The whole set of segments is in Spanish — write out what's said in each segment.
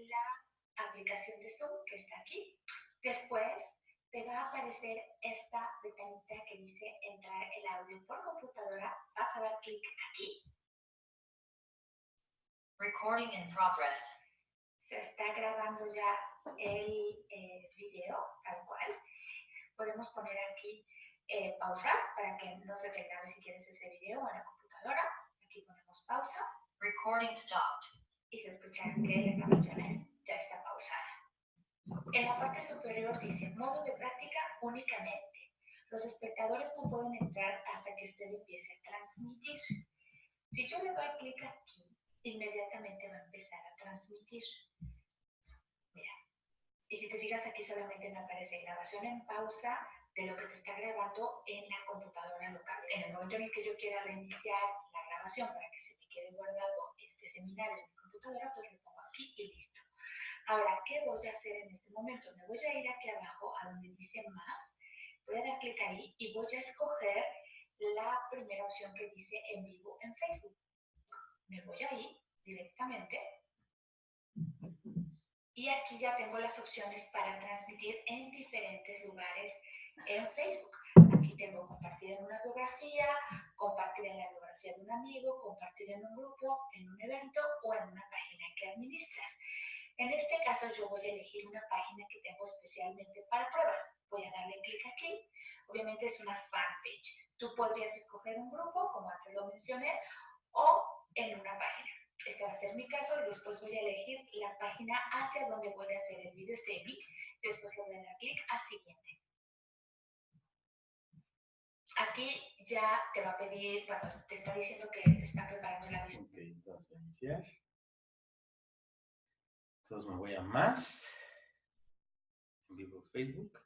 la aplicación de Zoom que está aquí. Después te va a aparecer esta ventanita que dice entrar el audio por computadora. Vas a dar clic aquí. Recording in progress. Se está grabando ya el video, tal cual. Podemos poner aquí pausar para que no se te grabe si quieres ese video en la computadora. Aquí ponemos pausa. Recording stopped. Y se escuchará que la grabación ya está pausada. En la parte superior dice modo de práctica únicamente. Los espectadores no pueden entrar hasta que usted empiece a transmitir. Si yo le doy clic aquí, inmediatamente va a empezar a transmitir. Mira. Y si te fijas aquí solamente me aparece grabación en pausa de lo que se está grabando en la computadora local. En el momento en el que yo quiera reiniciar la grabación para que se me quede guardado este seminario en mi computadora, pues le pongo aquí y listo. Ahora, ¿qué voy a hacer en este momento? Me voy a ir aquí abajo a donde dice más, voy a dar clic ahí y voy a escoger la primera opción que dice en vivo en Facebook. Me voy ahí directamente y aquí ya tengo las opciones para transmitir en diferentes lugares en Facebook. Aquí tengo compartir en una biografía, compartir en la biografía de un amigo, compartir en un grupo, en un evento o en una página que administras. En este caso yo voy a elegir una página que tengo especialmente para pruebas. Voy a darle clic aquí. Obviamente es una fanpage. Tú podrías escoger un grupo, como antes lo mencioné, o en una página. Este va a ser mi caso y después voy a elegir la página hacia donde voy a hacer el video streaming. Después le voy a dar clic a siguiente. Aquí ya te va a pedir, bueno, te está diciendo que te está preparando la vista. Ok, entonces iniciar. Entonces me voy a más. En vivo Facebook.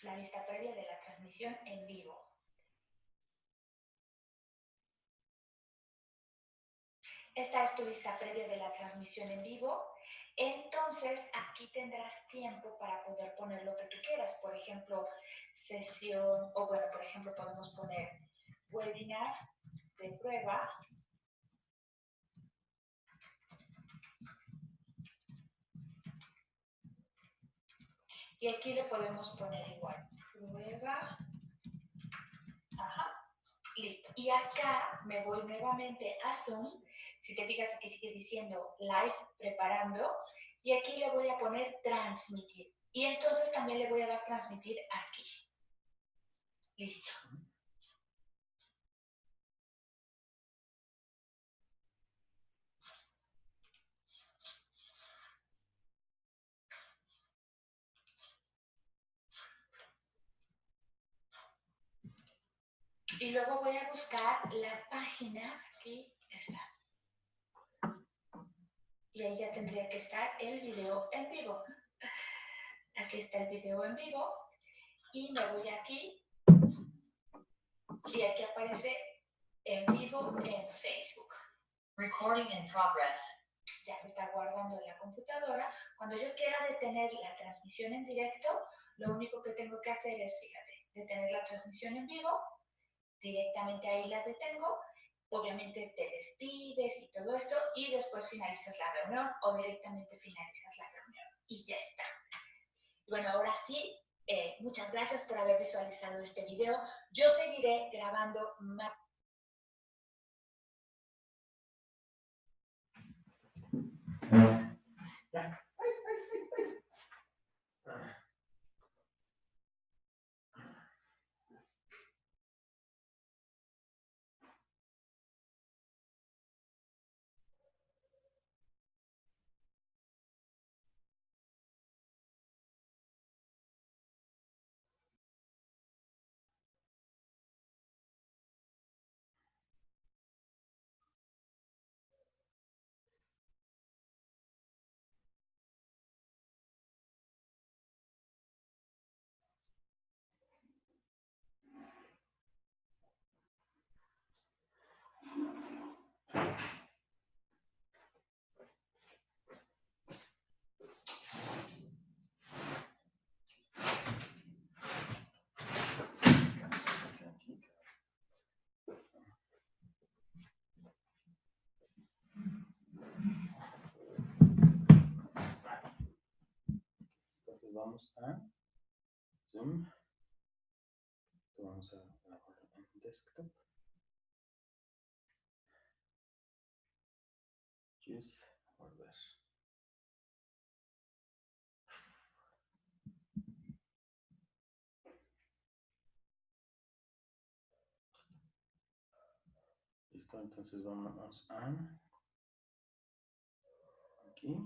La vista previa de la transmisión en vivo. Esta es tu vista previa de la transmisión en vivo. Entonces, aquí tendrás tiempo para poder poner lo que tú quieras. Por ejemplo, sesión, o bueno, por ejemplo, podemos poner webinar de prueba. Y aquí le podemos poner igual, prueba. Ajá, listo. Y acá me voy nuevamente a Zoom. Si te fijas, aquí sigue diciendo live preparando. Y aquí le voy a poner transmitir. Y entonces también le voy a dar transmitir aquí. Listo. Y luego voy a buscar la página. Aquí está. Y ahí ya tendría que estar el video en vivo. Aquí está el video en vivo. Y me voy aquí. Y aquí aparece en vivo en Facebook. Recording in progress. Ya me está guardando en la computadora. Cuando yo quiera detener la transmisión en directo, lo único que tengo que hacer es, fíjate, detener la transmisión en vivo. Directamente ahí la detengo. Obviamente te despides y todo esto. Y después finalizas la reunión o directamente finalizas la reunión. Y ya está. Bueno, ahora sí, Muchas gracias por haber visualizado este video. Yo seguiré grabando más. Entonces vamos a Zoom. Vamos a grabar en desktop. Choose, volver. Listo, entonces vamos a aquí.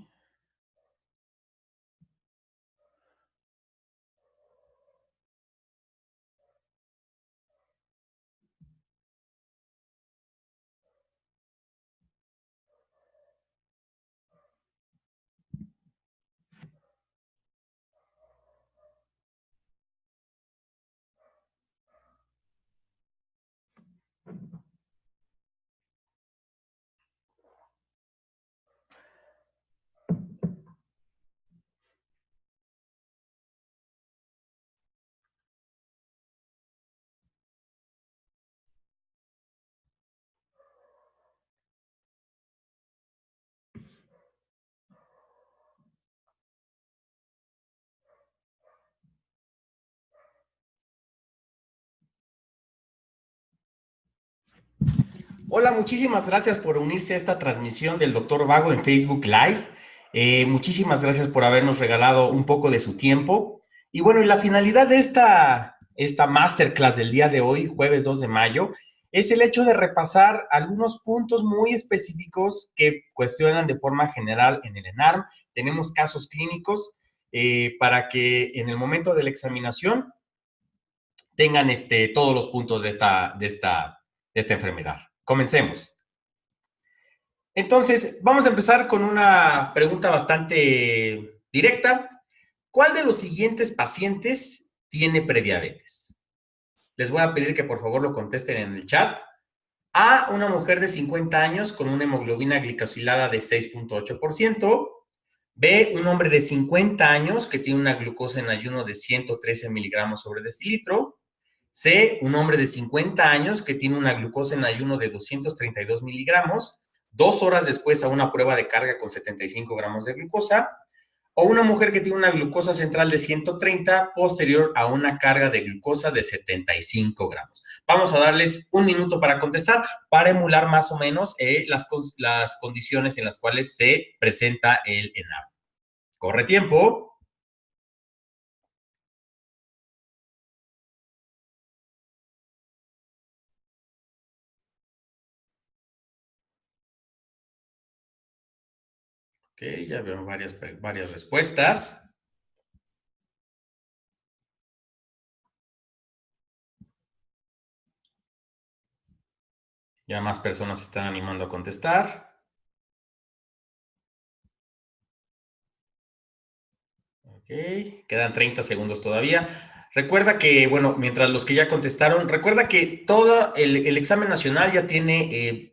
Hola, muchísimas gracias por unirse a esta transmisión del Dr. Vago en Facebook Live. Muchísimas gracias por habernos regalado un poco de su tiempo. Y bueno, y la finalidad de esta masterclass del día de hoy, jueves 2 de mayo, es el hecho de repasar algunos puntos muy específicos que cuestionan de forma general en el ENARM. Tenemos casos clínicos para que en el momento de la examinación tengan todos los puntos de esta enfermedad. Comencemos. Entonces, vamos a empezar con una pregunta bastante directa. ¿Cuál de los siguientes pacientes tiene prediabetes? Les voy a pedir que por favor lo contesten en el chat. A, una mujer de 50 años con una hemoglobina glicosilada de 6.8%. B, un hombre de 50 años que tiene una glucosa en ayuno de 113 miligramos sobre decilitro. C, un hombre de 50 años que tiene una glucosa en ayuno de 232 miligramos, 2 horas después a una prueba de carga con 75 gramos de glucosa, o una mujer que tiene una glucosa central de 130 posterior a una carga de glucosa de 75 gramos. Vamos a darles un minuto para contestar, para emular más o menos las condiciones en las cuales se presenta el ENARM. Corre tiempo. Ok, ya veo varias respuestas. Ya más personas se están animando a contestar. Ok, quedan 30 segundos todavía. Recuerda que, bueno, mientras los que ya contestaron, recuerda que todo el examen nacional ya tiene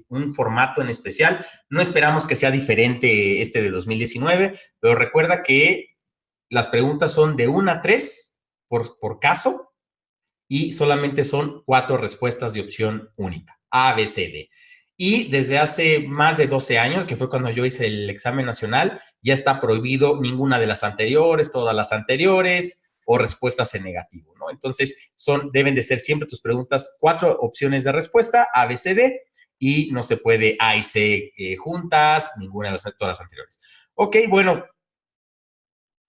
un formato en especial. No esperamos que sea diferente este de 2019, pero recuerda que las preguntas son de 1 a 3 por caso y solamente son 4 respuestas de opción única, A, B, C, D. Y desde hace más de 12 años, que fue cuando yo hice el examen nacional, ya está prohibido ninguna de las anteriores, todas las anteriores. o respuestas en negativo, ¿no? Entonces, deben de ser siempre tus preguntas 4 opciones de respuesta, A, B, C, D, y no se puede A y C juntas, ninguna de todas las anteriores. Ok, bueno.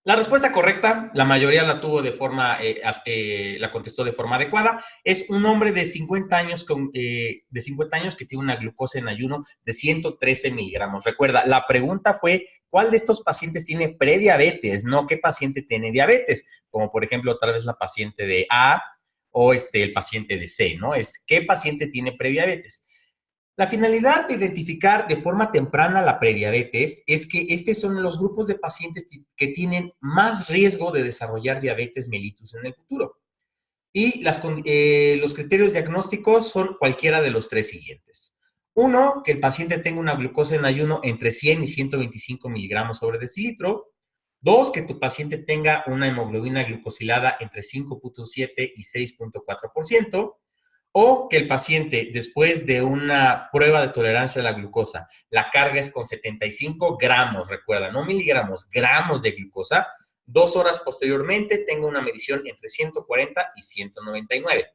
La respuesta correcta, la mayoría la tuvo la contestó de forma adecuada. Es un hombre de 50 años, que tiene una glucosa en ayuno de 113 miligramos. Recuerda, la pregunta fue, ¿cuál de estos pacientes tiene prediabetes? No, ¿qué paciente tiene diabetes? Como por ejemplo, otra vez la paciente de A o el paciente de C, ¿no? Es, ¿qué paciente tiene prediabetes? La finalidad de identificar de forma temprana la prediabetes es que estos son los grupos de pacientes que tienen más riesgo de desarrollar diabetes mellitus en el futuro. Y los criterios diagnósticos son cualquiera de los 3 siguientes. 1, que el paciente tenga una glucosa en ayuno entre 100 y 125 miligramos sobre decilitro. 2, que tu paciente tenga una hemoglobina glucosilada entre 5.7 y 6.4%. O que el paciente, después de una prueba de tolerancia a la glucosa, la carga es con 75 gramos, recuerda, no miligramos, gramos de glucosa, 2 horas posteriormente tenga una medición entre 140 y 199.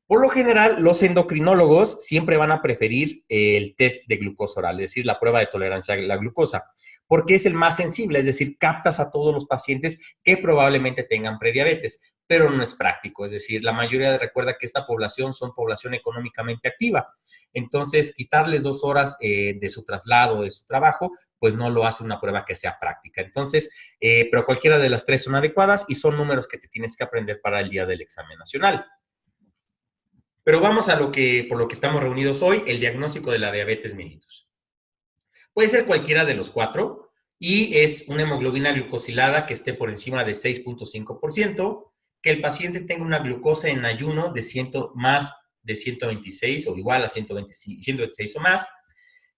Por lo general, los endocrinólogos siempre van a preferir el test de glucosa oral, es decir, la prueba de tolerancia a la glucosa, porque es el más sensible, es decir, captas a todos los pacientes que probablemente tengan prediabetes, pero no es práctico, es decir, la mayoría recuerda que esta población son población económicamente activa, entonces quitarles 2 horas de su traslado, de su trabajo, pues no lo hace una prueba que sea práctica. Entonces, pero cualquiera de las 3 son adecuadas y son números que te tienes que aprender para el día del examen nacional. Pero vamos a por lo que estamos reunidos hoy, el diagnóstico de la diabetes mellitus. Puede ser cualquiera de los 4 y es una hemoglobina glucosilada que esté por encima de 6.5%, que el paciente tenga una glucosa en ayuno de más de 126 o igual a 126 o más,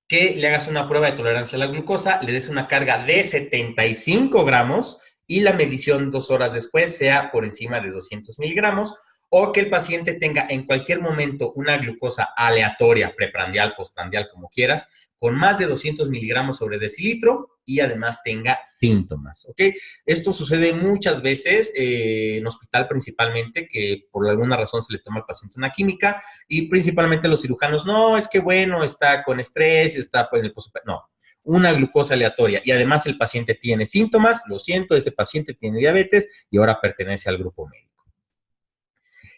que le hagas una prueba de tolerancia a la glucosa, le des una carga de 75 gramos y la medición 2 horas después sea por encima de 200 miligramos, o que el paciente tenga en cualquier momento una glucosa aleatoria, preprandial, postprandial, como quieras, con más de 200 miligramos sobre decilitro y además tenga síntomas, ¿ok? Esto sucede muchas veces en hospital principalmente, que por alguna razón se le toma al paciente una química y principalmente los cirujanos, no, es que bueno, está con estrés, está en el no. Una glucosa aleatoria y además el paciente tiene síntomas, lo siento, ese paciente tiene diabetes y ahora pertenece al grupo médico.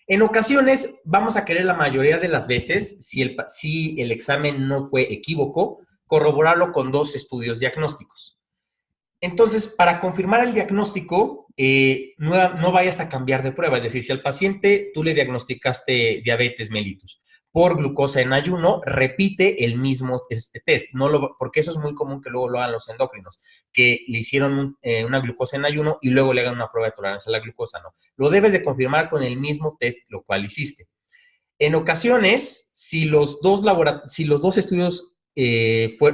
En ocasiones, vamos a querer la mayoría de las veces, si el examen no fue equívoco, corroborarlo con 2 estudios diagnósticos. Entonces, para confirmar el diagnóstico, no vayas a cambiar de prueba. Es decir, si al paciente tú le diagnosticaste diabetes mellitus por glucosa en ayuno, repite el mismo test. Porque eso es muy común que luego lo hagan los endócrinos, que le hicieron una glucosa en ayuno y luego le hagan una prueba de tolerancia a la glucosa. No, lo debes de confirmar con el mismo test, lo cual hiciste. En ocasiones, si los dos estudios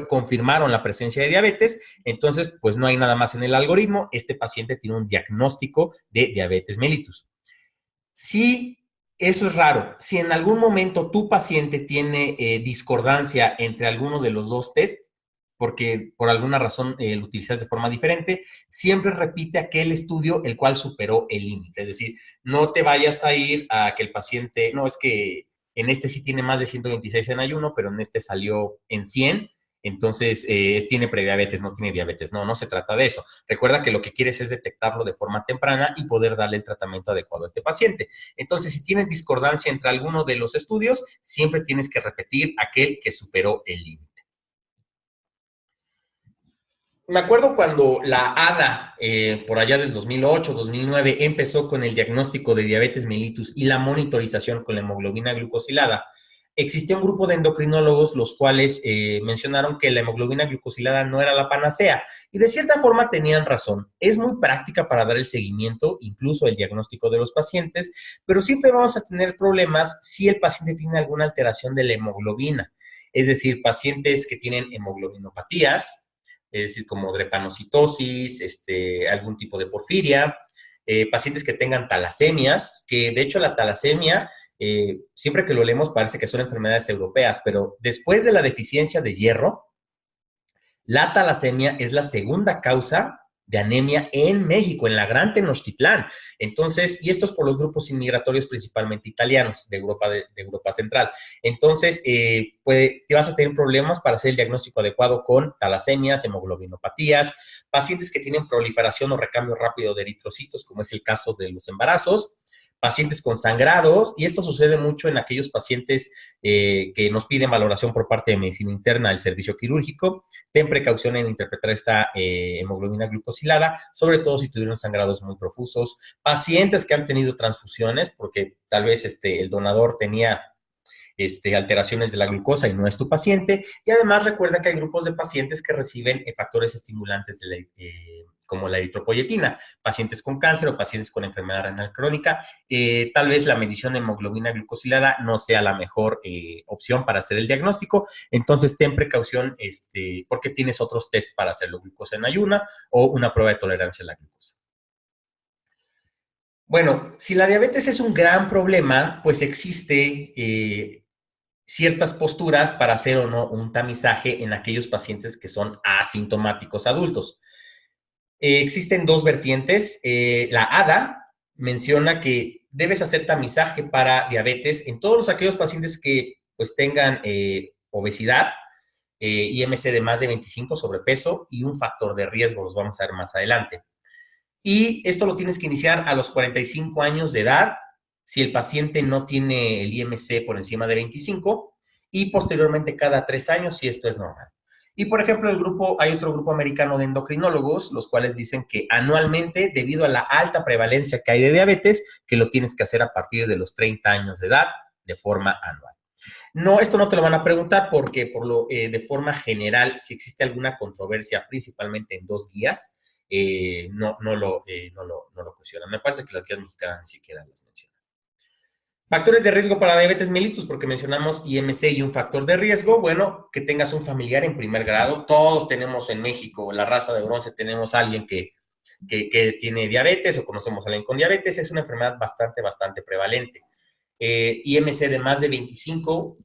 confirmaron la presencia de diabetes, entonces pues no hay nada más en el algoritmo, este paciente tiene un diagnóstico de diabetes mellitus. Si eso es raro, si en algún momento tu paciente tiene discordancia entre alguno de los 2 test, porque por alguna razón lo utilizas de forma diferente, siempre repite aquel estudio el cual superó el límite. Es decir, no te vayas a ir a que el paciente, no, es que en este sí tiene más de 126 en ayuno, pero en este salió en 100, entonces tiene prediabetes, no tiene diabetes. No, no se trata de eso. Recuerda que lo que quieres es detectarlo de forma temprana y poder darle el tratamiento adecuado a este paciente. Entonces, si tienes discordancia entre alguno de los estudios, siempre tienes que repetir aquel que superó el límite. Me acuerdo cuando la ADA, por allá del 2008, 2009, empezó con el diagnóstico de diabetes mellitus y la monitorización con la hemoglobina glucosilada. Existía un grupo de endocrinólogos los cuales mencionaron que la hemoglobina glucosilada no era la panacea y de cierta forma tenían razón. Es muy práctica para dar el seguimiento, incluso el diagnóstico de los pacientes, pero siempre vamos a tener problemas si el paciente tiene alguna alteración de la hemoglobina. Es decir, pacientes que tienen hemoglobinopatías, es decir, como drepanocitosis, algún tipo de porfiria, pacientes que tengan talasemias, que de hecho la talasemia, siempre que lo leemos parece que son enfermedades europeas, pero después de la deficiencia de hierro, la talasemia es la segunda causa de anemia en México, en la Gran Tenochtitlán. Entonces, y esto es por los grupos inmigratorios principalmente italianos de Europa Central. Entonces, te vas a tener problemas para hacer el diagnóstico adecuado con talasemias, hemoglobinopatías, pacientes que tienen proliferación o recambio rápido de eritrocitos, como es el caso de los embarazos, pacientes con sangrados, y esto sucede mucho en aquellos pacientes que nos piden valoración por parte de medicina interna del servicio quirúrgico. Ten precaución en interpretar esta hemoglobina glucosilada, sobre todo si tuvieron sangrados muy profusos, pacientes que han tenido transfusiones, porque tal vez el donador tenía alteraciones de la glucosa y no es tu paciente. Y además recuerda que hay grupos de pacientes que reciben factores estimulantes como la eritropoyetina, pacientes con cáncer o pacientes con enfermedad renal crónica. Tal vez la medición de hemoglobina glucosilada no sea la mejor opción para hacer el diagnóstico. Entonces, ten precaución porque tienes otros tests para hacerlo, glucosa en ayuna o una prueba de tolerancia a la glucosa. Bueno, si la diabetes es un gran problema, pues existe ciertas posturas para hacer o no un tamizaje en aquellos pacientes que son asintomáticos adultos. Existen dos vertientes. La ADA menciona que debes hacer tamizaje para diabetes en todos aquellos pacientes que pues tengan obesidad, IMC de más de 25, sobrepeso y un factor de riesgo, los vamos a ver más adelante. Y esto lo tienes que iniciar a los 45 años de edad, si el paciente no tiene el IMC por encima de 25, y posteriormente cada 3 años si esto es normal. Y por ejemplo, hay otro grupo americano de endocrinólogos, los cuales dicen que anualmente, debido a la alta prevalencia que hay de diabetes, que lo tienes que hacer a partir de los 30 años de edad de forma anual. No, esto no te lo van a preguntar porque de forma general, si existe alguna controversia, principalmente en dos guías, no lo cuestionan. Me parece que las guías mexicanas ni siquiera las mencionan. Factores de riesgo para diabetes mellitus, porque mencionamos IMC y un factor de riesgo. Bueno, que tengas un familiar en primer grado. Todos tenemos en México, la raza de bronce, tenemos a alguien que tiene diabetes o conocemos a alguien con diabetes. Es una enfermedad bastante prevalente. IMC de más de 25,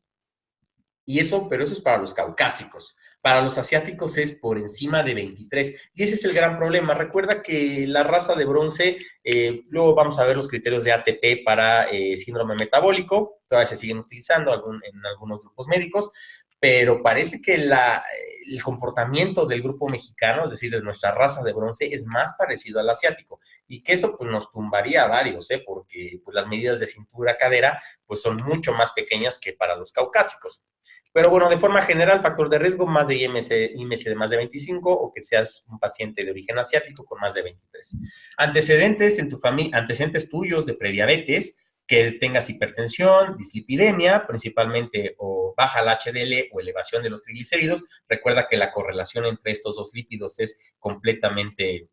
pero eso es para los caucásicos. Para los asiáticos es por encima de 23. Y ese es el gran problema. Recuerda que la raza de bronce, luego vamos a ver los criterios de ATP para síndrome metabólico, todavía se siguen utilizando en algunos grupos médicos, pero parece que el comportamiento del grupo mexicano, es decir, de nuestra raza de bronce, es más parecido al asiático. Y que eso pues, nos tumbaría a varios, porque pues, las medidas de cintura-cadera pues, son mucho más pequeñas que para los caucásicos. Pero bueno, de forma general, factor de riesgo, más de IMC de más de 25 o que seas un paciente de origen asiático con más de 23. Antecedentes en tu familia, antecedentes tuyos de prediabetes, que tengas hipertensión, dislipidemia, principalmente o baja el HDL o elevación de los triglicéridos. Recuerda que la correlación entre estos dos lípidos es completamente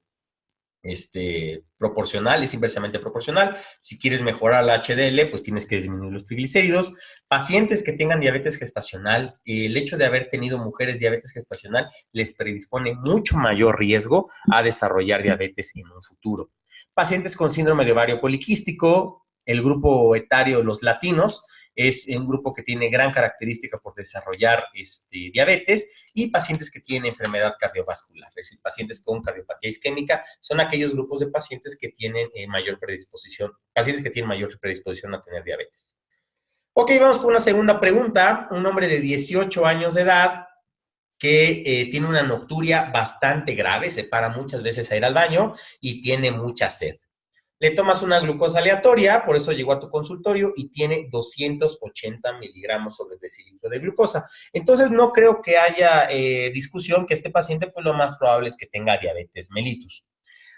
proporcional, es inversamente proporcional. Si quieres mejorar la HDL, pues tienes que disminuir los triglicéridos. Pacientes que tengan diabetes gestacional, el hecho de haber tenido mujeres diabetes gestacional les predispone mucho mayor riesgo a desarrollar diabetes en un futuro. Pacientes con síndrome de ovario poliquístico, el grupo etario, los latinos, es un grupo que tiene gran característica por desarrollar diabetes, y pacientes que tienen enfermedad cardiovascular, es decir, pacientes con cardiopatía isquémica, son aquellos grupos de pacientes que tienen mayor predisposición a tener diabetes. Ok, vamos con una segunda pregunta. Un hombre de 18 años de edad que tiene una nocturia bastante grave, se para muchas veces a ir al baño y tiene mucha sed. Le tomas una glucosa aleatoria, por eso llegó a tu consultorio y tiene 280 miligramos sobre decilitro de glucosa. Entonces, no creo que haya discusión que este paciente, pues lo más probable es que tenga diabetes mellitus.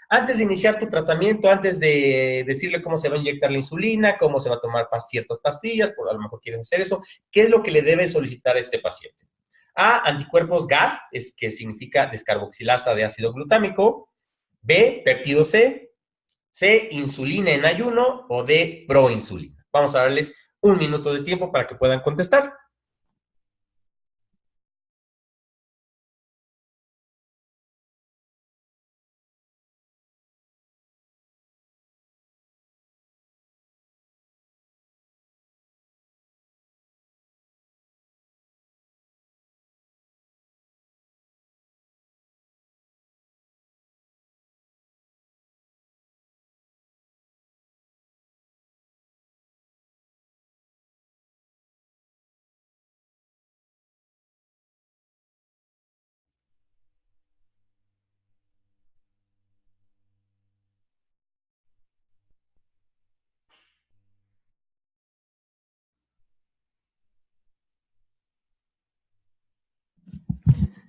Antes de iniciar tu tratamiento, antes de decirle cómo se va a inyectar la insulina, cómo se va a tomar ciertas pastillas, por a lo mejor quieres hacer eso, ¿qué es lo que le debe solicitar a este paciente? A, anticuerpos GAD, que significa descarboxilasa de ácido glutámico. B, péptido C. C, insulina en ayuno, o D, proinsulina. Vamos a darles un minuto de tiempo para que puedan contestar.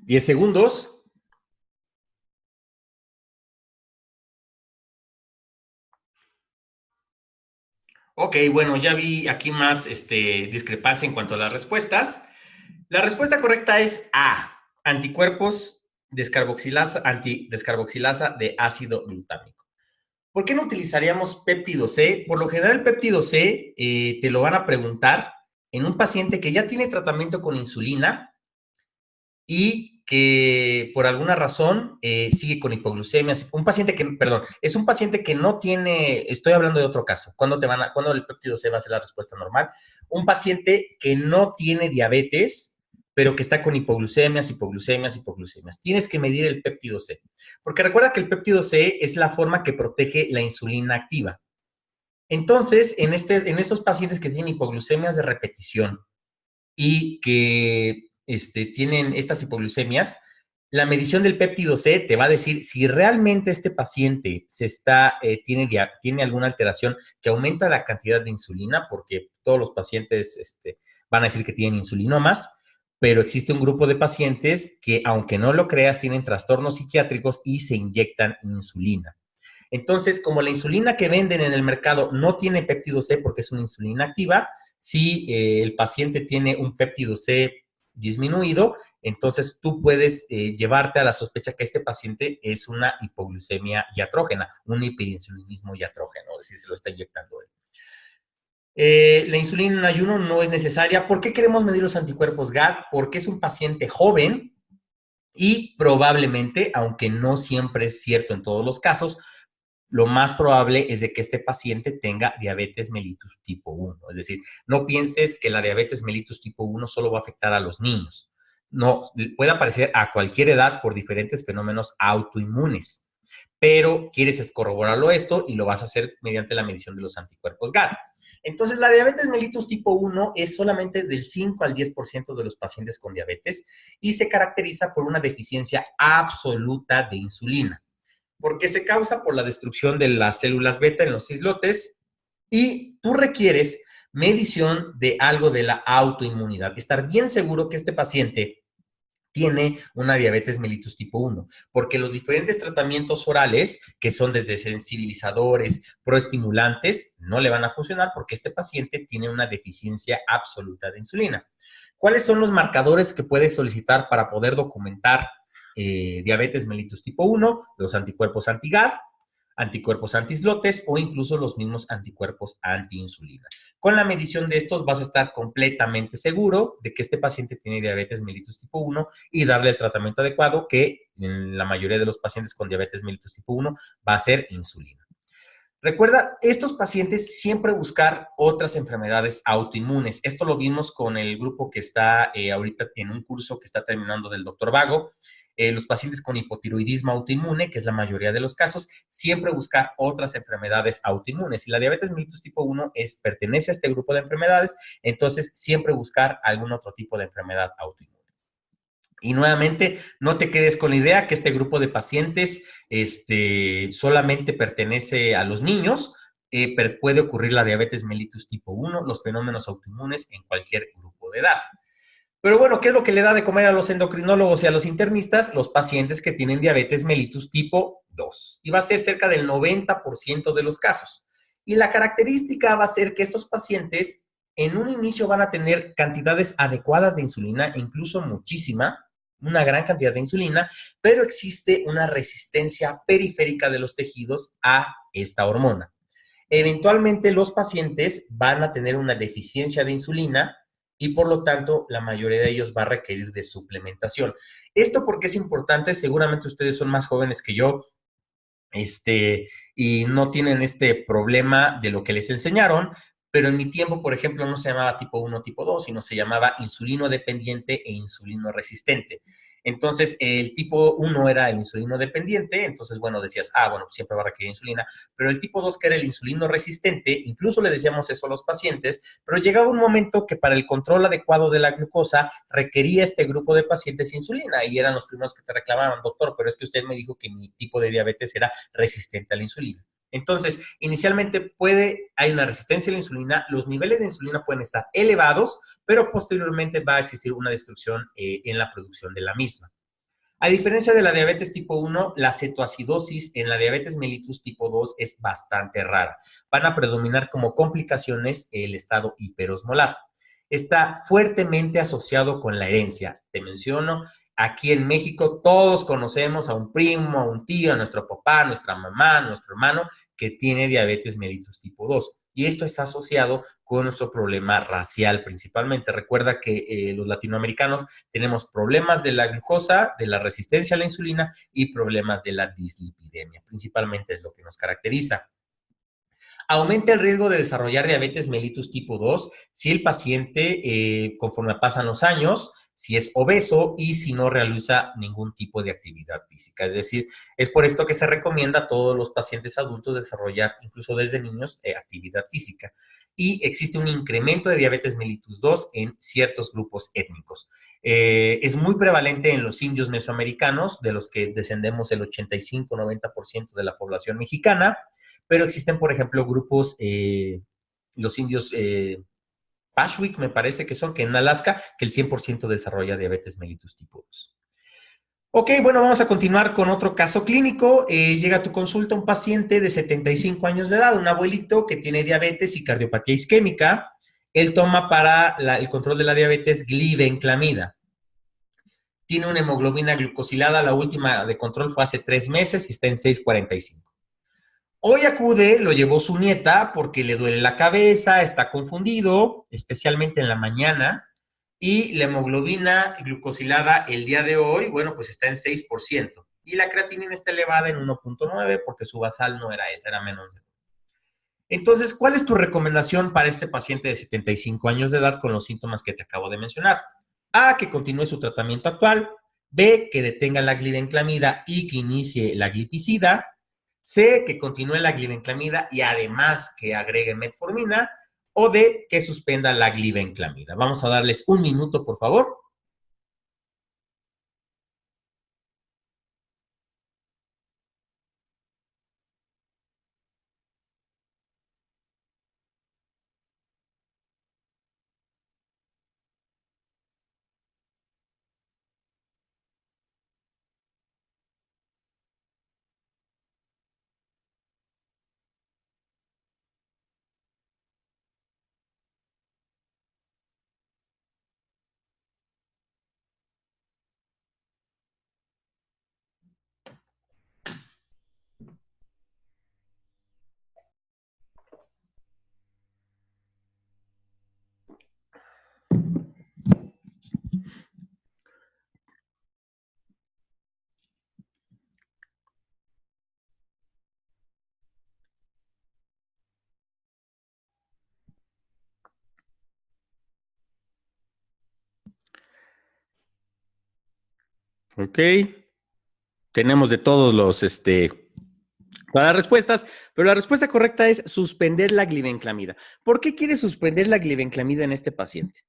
10 segundos. Ok, bueno, ya vi aquí más discrepancia en cuanto a las respuestas. La respuesta correcta es A, anticuerpos antidescarboxilasa de ácido glutámico. ¿Por qué no utilizaríamos péptido C? Por lo general, el péptido C te lo van a preguntar en un paciente que ya tiene tratamiento con insulina y que por alguna razón sigue con hipoglucemias. Un paciente que, perdón, es un paciente que no tiene, estoy hablando de otro caso. ¿Cuándo el péptido C va a ser la respuesta normal? Un paciente que no tiene diabetes, pero que está con hipoglucemias. Tienes que medir el péptido C. Porque recuerda que el péptido C es la forma que protege la insulina activa. Entonces, en estos pacientes que tienen hipoglucemias de repetición y que tienen estas hipoglucemias, la medición del péptido C te va a decir si realmente este paciente tiene alguna alteración que aumenta la cantidad de insulina, porque todos los pacientes van a decir que tienen insulinomas, pero existe un grupo de pacientes que, aunque no lo creas, tienen trastornos psiquiátricos y se inyectan insulina. Entonces, como la insulina que venden en el mercado no tiene péptido C porque es una insulina activa, si el paciente tiene un péptido C disminuido, entonces tú puedes llevarte a la sospecha que este paciente es una hipoglucemia iatrógena, un hiperinsulinismo iatrógeno, es decir, se lo está inyectando él. La insulina en ayuno no es necesaria. ¿Por qué queremos medir los anticuerpos GAD? Porque es un paciente joven y probablemente, aunque no siempre es cierto en todos los casos, lo más probable es de que este paciente tenga diabetes mellitus tipo 1. Es decir, no pienses que la diabetes mellitus tipo 1 solo va a afectar a los niños. No, puede aparecer a cualquier edad por diferentes fenómenos autoinmunes. Pero quieres corroborarlo esto y lo vas a hacer mediante la medición de los anticuerpos GAD. Entonces, la diabetes mellitus tipo 1 es solamente del 5 al 10% de los pacientes con diabetes y se caracteriza por una deficiencia absoluta de insulina, porque se causa por la destrucción de las células beta en los islotes y tú requieres medición de algo de la autoinmunidad. Estar bien seguro que este paciente tiene una diabetes mellitus tipo 1, porque los diferentes tratamientos orales, que son desde sensibilizadores, proestimulantes, no le van a funcionar porque este paciente tiene una deficiencia absoluta de insulina. ¿Cuáles son los marcadores que puedes solicitar para poder documentar diabetes mellitus tipo 1? Los anticuerpos anti-GAD, anticuerpos anti-islotes o incluso los mismos anticuerpos anti-insulina. Con la medición de estos vas a estar completamente seguro de que este paciente tiene diabetes mellitus tipo 1 y darle el tratamiento adecuado, que en la mayoría de los pacientes con diabetes mellitus tipo 1 va a ser insulina. Recuerda, estos pacientes siempre buscar otras enfermedades autoinmunes. Esto lo vimos con el grupo que está ahorita en un curso que está terminando del doctor Vago. Los pacientes con hipotiroidismo autoinmune, que es la mayoría de los casos, siempre buscar otras enfermedades autoinmunes. Y la diabetes mellitus tipo 1 pertenece a este grupo de enfermedades, entonces siempre buscar algún otro tipo de enfermedad autoinmune. Y nuevamente, no te quedes con la idea que este grupo de pacientes solamente pertenece a los niños. Puede ocurrir la diabetes mellitus tipo 1, los fenómenos autoinmunes en cualquier grupo de edad. Pero bueno, ¿qué es lo que le da de comer a los endocrinólogos y a los internistas? Los pacientes que tienen diabetes mellitus tipo 2. Y va a ser cerca del 90% de los casos. Y la característica va a ser que estos pacientes en un inicio van a tener cantidades adecuadas de insulina, incluso muchísima, una gran cantidad de insulina, pero existe una resistencia periférica de los tejidos a esta hormona. Eventualmente los pacientes van a tener una deficiencia de insulina y por lo tanto la mayoría de ellos va a requerir de suplementación. Esto porque es importante, seguramente ustedes son más jóvenes que yo y no tienen este problema de lo que les enseñaron, pero en mi tiempo, por ejemplo, no se llamaba tipo 1, tipo 2, sino se llamaba insulino dependiente e insulino resistente. Entonces, el tipo 1 era el insulino dependiente, entonces, bueno, decías, bueno, siempre va a requerir insulina, pero el tipo 2, que era el insulino resistente, incluso le decíamos eso a los pacientes, pero llegaba un momento que para el control adecuado de la glucosa requería este grupo de pacientes insulina y eran los primeros que te reclamaban, doctor, pero es que usted me dijo que mi tipo de diabetes era resistente a la insulina. Entonces, inicialmente hay una resistencia a la insulina, los niveles de insulina pueden estar elevados, pero posteriormente va a existir una destrucción en la producción de la misma. A diferencia de la diabetes tipo 1, la cetoacidosis en la diabetes mellitus tipo 2 es bastante rara. Van a predominar como complicaciones el estado hiperosmolar. Está fuertemente asociado con la herencia. Te menciono, aquí en México todos conocemos a un primo, a un tío, a nuestro papá, a nuestra mamá, a nuestro hermano que tiene diabetes mellitus tipo 2. Y esto está asociado con nuestro problema racial principalmente. Recuerda que los latinoamericanos tenemos problemas de la glucosa, de la resistencia a la insulina y problemas de la dislipidemia. Principalmente es lo que nos caracteriza. Aumenta el riesgo de desarrollar diabetes mellitus tipo 2 si el paciente, conforme pasan los años, si es obeso y si no realiza ningún tipo de actividad física. Es decir, es por esto que se recomienda a todos los pacientes adultos desarrollar, incluso desde niños, actividad física. Y existe un incremento de diabetes mellitus 2 en ciertos grupos étnicos. Es muy prevalente en los indios mesoamericanos, de los que descendemos el 85-90% de la población mexicana, pero existen, por ejemplo, grupos, los indios Pashwik, me parece que son, que en Alaska, que el 100% desarrolla diabetes mellitus tipo 2. Ok, bueno, vamos a continuar con otro caso clínico. Llega a tu consulta un paciente de 75 años de edad, un abuelito que tiene diabetes y cardiopatía isquémica. Él toma para el control de la diabetes glibenclamida. Tiene una hemoglobina glucosilada, la última de control fue hace 3 meses y está en 6.45. Hoy acude, lo llevó su nieta porque le duele la cabeza, está confundido, especialmente en la mañana, y la hemoglobina glucosilada el día de hoy, bueno, pues está en 6%. Y la creatinina está elevada en 1.9 porque su basal no era esa, era menos de. Entonces, ¿cuál es tu recomendación para este paciente de 75 años de edad con los síntomas que te acabo de mencionar? A, que continúe su tratamiento actual. B, que detenga la glibenclamida y que inicie la glipizida. C, que continúe la glibenclamida y además que agregue metformina. O D, que suspenda la glibenclamida. Vamos a darles un minuto, por favor. Ok. Tenemos de todos los, para las respuestas, pero la respuesta correcta es suspender la glibenclamida. ¿Por qué quiere suspender la glibenclamida en este paciente?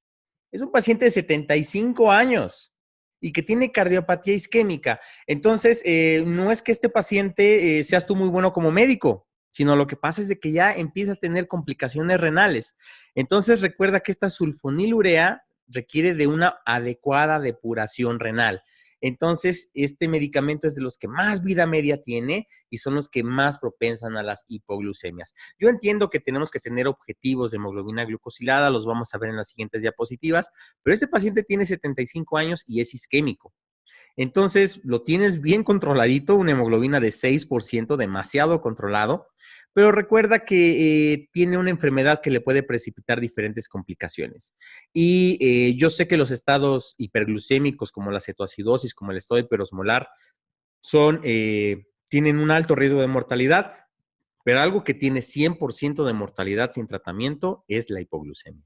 Es un paciente de 75 años y que tiene cardiopatía isquémica. Entonces, no es que este paciente seas tú muy bueno como médico, sino lo que pasa es de que ya empieza a tener complicaciones renales. Entonces, recuerda que esta sulfonilurea requiere de una adecuada depuración renal. Entonces, este medicamento es de los que más vida media tiene y son los que más propensan a las hipoglucemias. Yo entiendo que tenemos que tener objetivos de hemoglobina glucosilada, los vamos a ver en las siguientes diapositivas, pero este paciente tiene 75 años y es isquémico. Entonces, lo tienes bien controladito, una hemoglobina de 6%, demasiado controlado, pero recuerda que tiene una enfermedad que le puede precipitar diferentes complicaciones. Y yo sé que los estados hiperglucémicos, como la cetoacidosis, como el estado hiperosmolar, tienen un alto riesgo de mortalidad, pero algo que tiene 100% de mortalidad sin tratamiento es la hipoglucemia.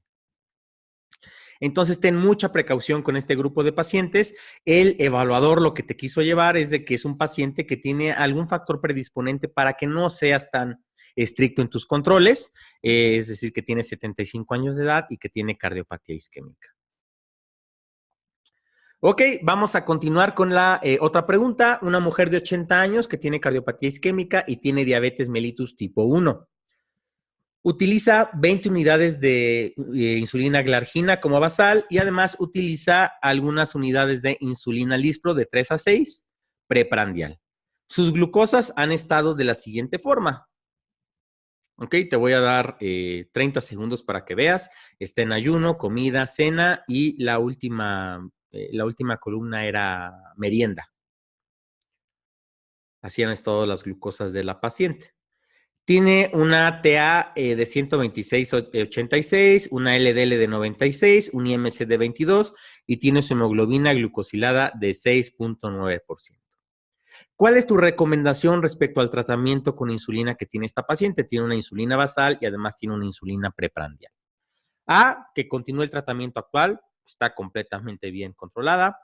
Entonces, ten mucha precaución con este grupo de pacientes. El evaluador lo que te quiso llevar es de que es un paciente que tiene algún factor predisponente para que no seas tan estricto en tus controles, es decir, que tiene 75 años de edad y que tiene cardiopatía isquémica. Ok, vamos a continuar con la otra pregunta. Una mujer de 80 años que tiene cardiopatía isquémica y tiene diabetes mellitus tipo 1. Utiliza 20 unidades de insulina glargina como basal y además utiliza algunas unidades de insulina lispro de 3 a 6 preprandial. Sus glucosas han estado de la siguiente forma. Ok, te voy a dar 30 segundos para que veas. Está en ayuno, comida, cena y la última columna era merienda. Así han estado las glucosas de la paciente. Tiene una TA de 126,86, una LDL de 96, un IMC de 22 y tiene su hemoglobina glucosilada de 6.9%. ¿Cuál es tu recomendación respecto al tratamiento con insulina que tiene esta paciente? Tiene una insulina basal y además tiene una insulina preprandial. A, que continúe el tratamiento actual, está completamente bien controlada.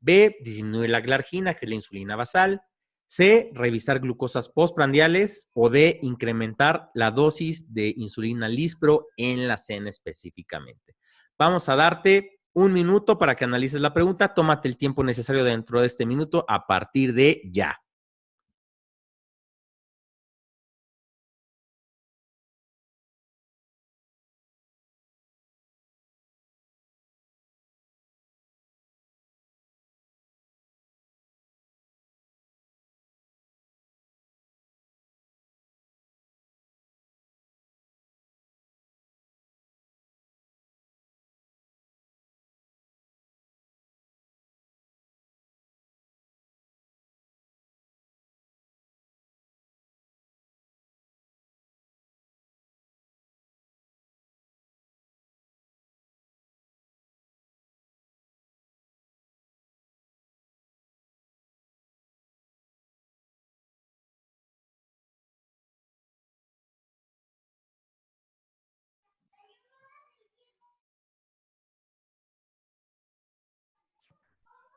B, disminuir la glargina, que es la insulina basal. C, revisar glucosas postprandiales. O D, incrementar la dosis de insulina lispro en la cena específicamente. Vamos a darte un minuto para que analices la pregunta. Tómate el tiempo necesario dentro de este minuto a partir de ya.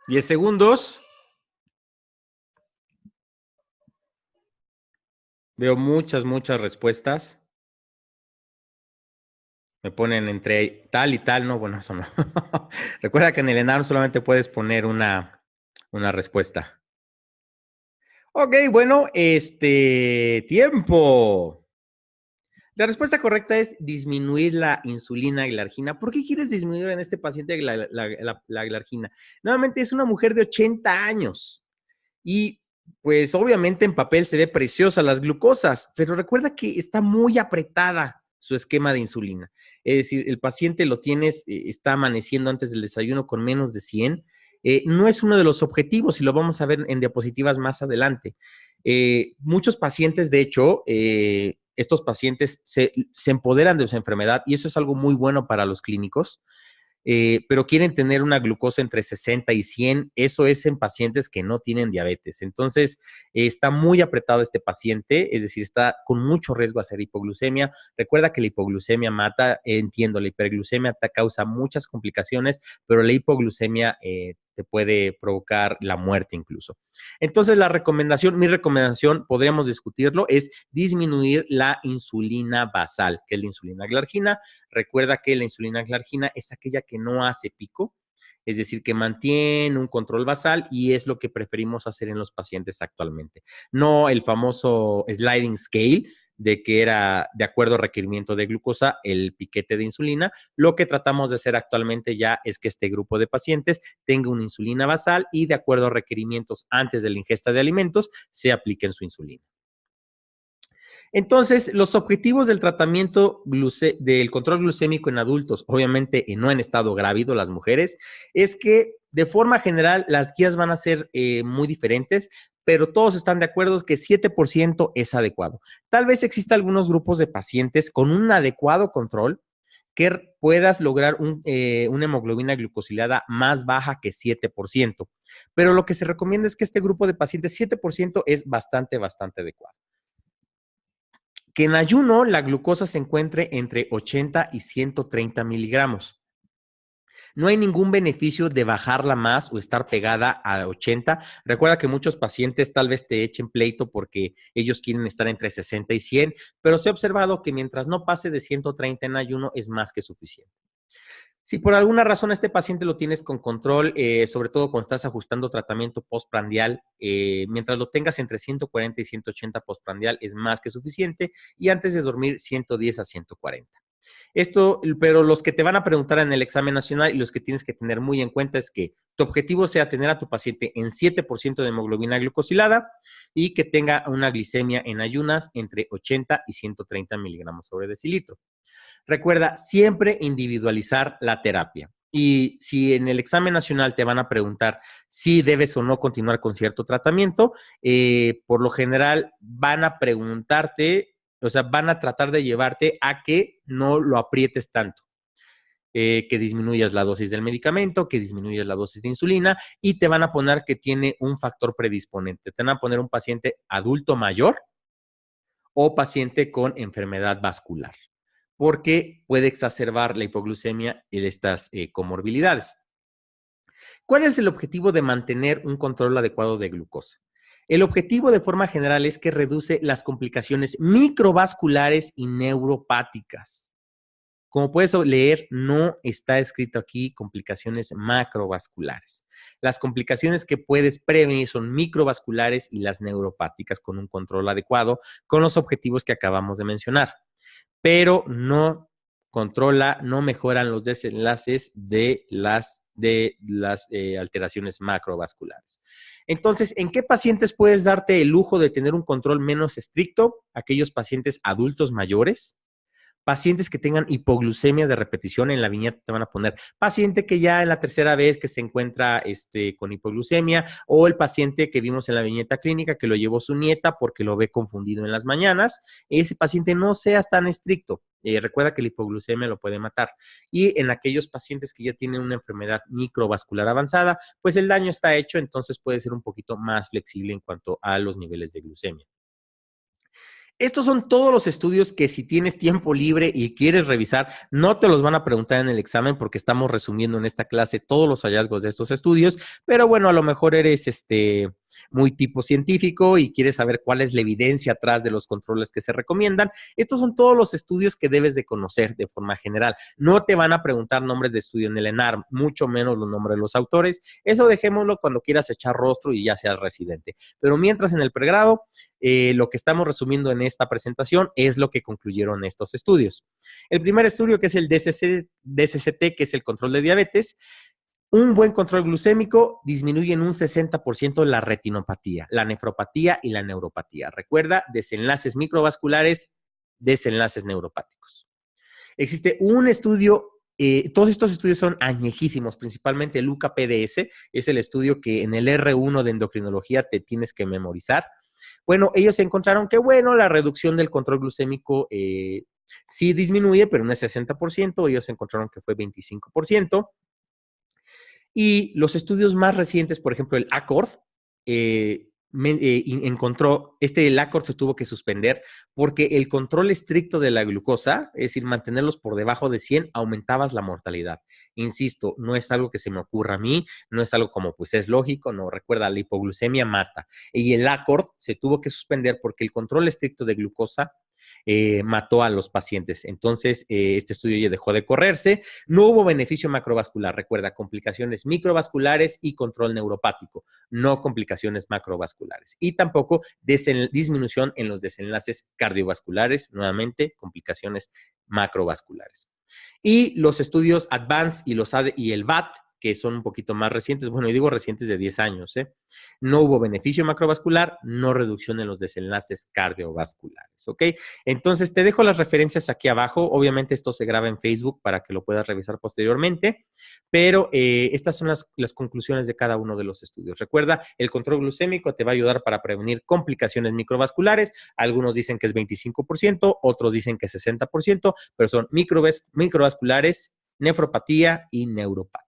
¿10 segundos? Veo muchas respuestas. Me ponen entre tal y tal, no, bueno, eso no. Recuerda que en el ENARM solamente puedes poner una respuesta. Ok, bueno, tiempo. La respuesta correcta es disminuir la insulina glargina. ¿Por qué quieres disminuir en este paciente la glargina? Nuevamente es una mujer de 80 años y pues obviamente en papel se ve preciosa las glucosas, pero recuerda que está muy apretada su esquema de insulina. Es decir, el paciente lo tienes, está amaneciendo antes del desayuno con menos de 100. No es uno de los objetivos y lo vamos a ver en diapositivas más adelante. Muchos pacientes, de hecho, estos pacientes se empoderan de su enfermedad y eso es algo muy bueno para los clínicos. Pero quieren tener una glucosa entre 60 y 100, eso es en pacientes que no tienen diabetes. Entonces, está muy apretado este paciente, es decir, está con mucho riesgo a hacer hipoglucemia. Recuerda que la hipoglucemia mata, entiendo, la hiperglucemia te causa muchas complicaciones, pero la hipoglucemia te puede provocar la muerte incluso. Entonces, mi recomendación, podríamos discutirlo, es disminuir la insulina basal, que es la insulina glargina. Recuerda que la insulina glargina es aquella que no hace pico, es decir, que mantiene un control basal y es lo que preferimos hacer en los pacientes actualmente. No el famoso sliding scale, de que era de acuerdo al requerimiento de glucosa el piquete de insulina. Lo que tratamos de hacer actualmente ya es que este grupo de pacientes tenga una insulina basal y de acuerdo a requerimientos antes de la ingesta de alimentos se apliquen su insulina. Entonces, los objetivos del tratamiento del control glucémico en adultos, obviamente no en estado grávido, las mujeres, es que de forma general las guías van a ser muy diferentes, pero todos están de acuerdo que 7% es adecuado. Tal vez exista algunos grupos de pacientes con un adecuado control que puedas lograr una hemoglobina glucosilada más baja que 7%. Pero lo que se recomienda es que este grupo de pacientes, 7% es bastante adecuado. Que en ayuno la glucosa se encuentre entre 80 y 130 miligramos. No hay ningún beneficio de bajarla más o estar pegada a 80. Recuerda que muchos pacientes tal vez te echen pleito porque ellos quieren estar entre 60 y 100, pero se ha observado que mientras no pase de 130 en ayuno es más que suficiente. Si por alguna razón este paciente lo tienes con control, sobre todo cuando estás ajustando tratamiento postprandial, mientras lo tengas entre 140 y 180 postprandial es más que suficiente y antes de dormir 110 a 140. Esto, pero los que te van a preguntar en el examen nacional y los que tienes que tener muy en cuenta es que tu objetivo sea tener a tu paciente en 7% de hemoglobina glucosilada y que tenga una glicemia en ayunas entre 80 y 130 miligramos sobre decilitro. Recuerda siempre individualizar la terapia. Y si en el examen nacional te van a preguntar si debes o no continuar con cierto tratamiento, por lo general van a preguntarte, o sea, van a tratar de llevarte a que no lo aprietes tanto. Que disminuyas la dosis del medicamento, que disminuyas la dosis de insulina y te van a poner que tiene un factor predisponente. Te van a poner un paciente adulto mayor o paciente con enfermedad vascular, porque puede exacerbar la hipoglucemia y estas comorbilidades. ¿Cuál es el objetivo de mantener un control adecuado de glucosa? El objetivo de forma general es que reduce las complicaciones microvasculares y neuropáticas. Como puedes leer, no está escrito aquí complicaciones macrovasculares. Las complicaciones que puedes prevenir son microvasculares y las neuropáticas con un control adecuado con los objetivos que acabamos de mencionar, pero no controla, no mejoran los desenlaces de las alteraciones macrovasculares. Entonces, ¿en qué pacientes puedes darte el lujo de tener un control menos estricto? Aquellos pacientes adultos mayores, pacientes que tengan hipoglucemia de repetición. En la viñeta te van a poner paciente que ya en la tercera vez que se encuentra con hipoglucemia, o el paciente que vimos en la viñeta clínica que lo llevó su nieta porque lo ve confundido en las mañanas. Ese paciente no seas tan estricto. Recuerda que la hipoglucemia lo puede matar. Y en aquellos pacientes que ya tienen una enfermedad microvascular avanzada, pues el daño está hecho, entonces puede ser un poquito más flexible en cuanto a los niveles de glucemia. Estos son todos los estudios que si tienes tiempo libre y quieres revisar, no te los van a preguntar en el examen porque estamos resumiendo en esta clase todos los hallazgos de estos estudios, pero bueno, a lo mejor eres muy tipo científico y quieres saber cuál es la evidencia atrás de los controles que se recomiendan. Estos son todos los estudios que debes de conocer de forma general. No te van a preguntar nombres de estudio en el ENARM, mucho menos los nombres de los autores. Eso dejémoslo cuando quieras echar rostro y ya seas residente. Pero mientras en el pregrado, lo que estamos resumiendo en esta presentación es lo que concluyeron estos estudios. El primer estudio, que es el DSCT, que es el control de diabetes. Un buen control glucémico disminuye en un 60% la retinopatía, la nefropatía y la neuropatía. Recuerda, desenlaces microvasculares, desenlaces neuropáticos. Existe un estudio, todos estos estudios son añejísimos, principalmente el UCA-PDS, es el estudio que en el R1 de endocrinología te tienes que memorizar. Bueno, ellos encontraron que, bueno, la reducción del control glucémico sí disminuye, pero no es 60%, ellos encontraron que fue 25%. Y los estudios más recientes, por ejemplo, el ACORD, encontró, el ACORD se tuvo que suspender porque el control estricto de la glucosa, es decir, mantenerlos por debajo de 100, aumentabas la mortalidad. Insisto, no es algo que se me ocurra a mí, no es algo como, pues es lógico, no, recuerda, la hipoglucemia mata. Y el ACORD se tuvo que suspender porque el control estricto de glucosa mató a los pacientes. Entonces, este estudio ya dejó de correrse. No hubo beneficio macrovascular. Recuerda, complicaciones microvasculares y control neuropático, no complicaciones macrovasculares. Y tampoco disminución en los desenlaces cardiovasculares, nuevamente, complicaciones macrovasculares. Y los estudios ADVANCE y el VAT, que son un poquito más recientes, bueno, y digo recientes de 10 años, no hubo beneficio macrovascular, no reducción en los desenlaces cardiovasculares, ¿ok? Entonces, te dejo las referencias aquí abajo. Obviamente, esto se graba en Facebook para que lo puedas revisar posteriormente, pero estas son las conclusiones de cada uno de los estudios. Recuerda, el control glucémico te va a ayudar para prevenir complicaciones microvasculares. Algunos dicen que es 25%, otros dicen que es 60%, pero son microvasculares, nefropatía y neuropatía.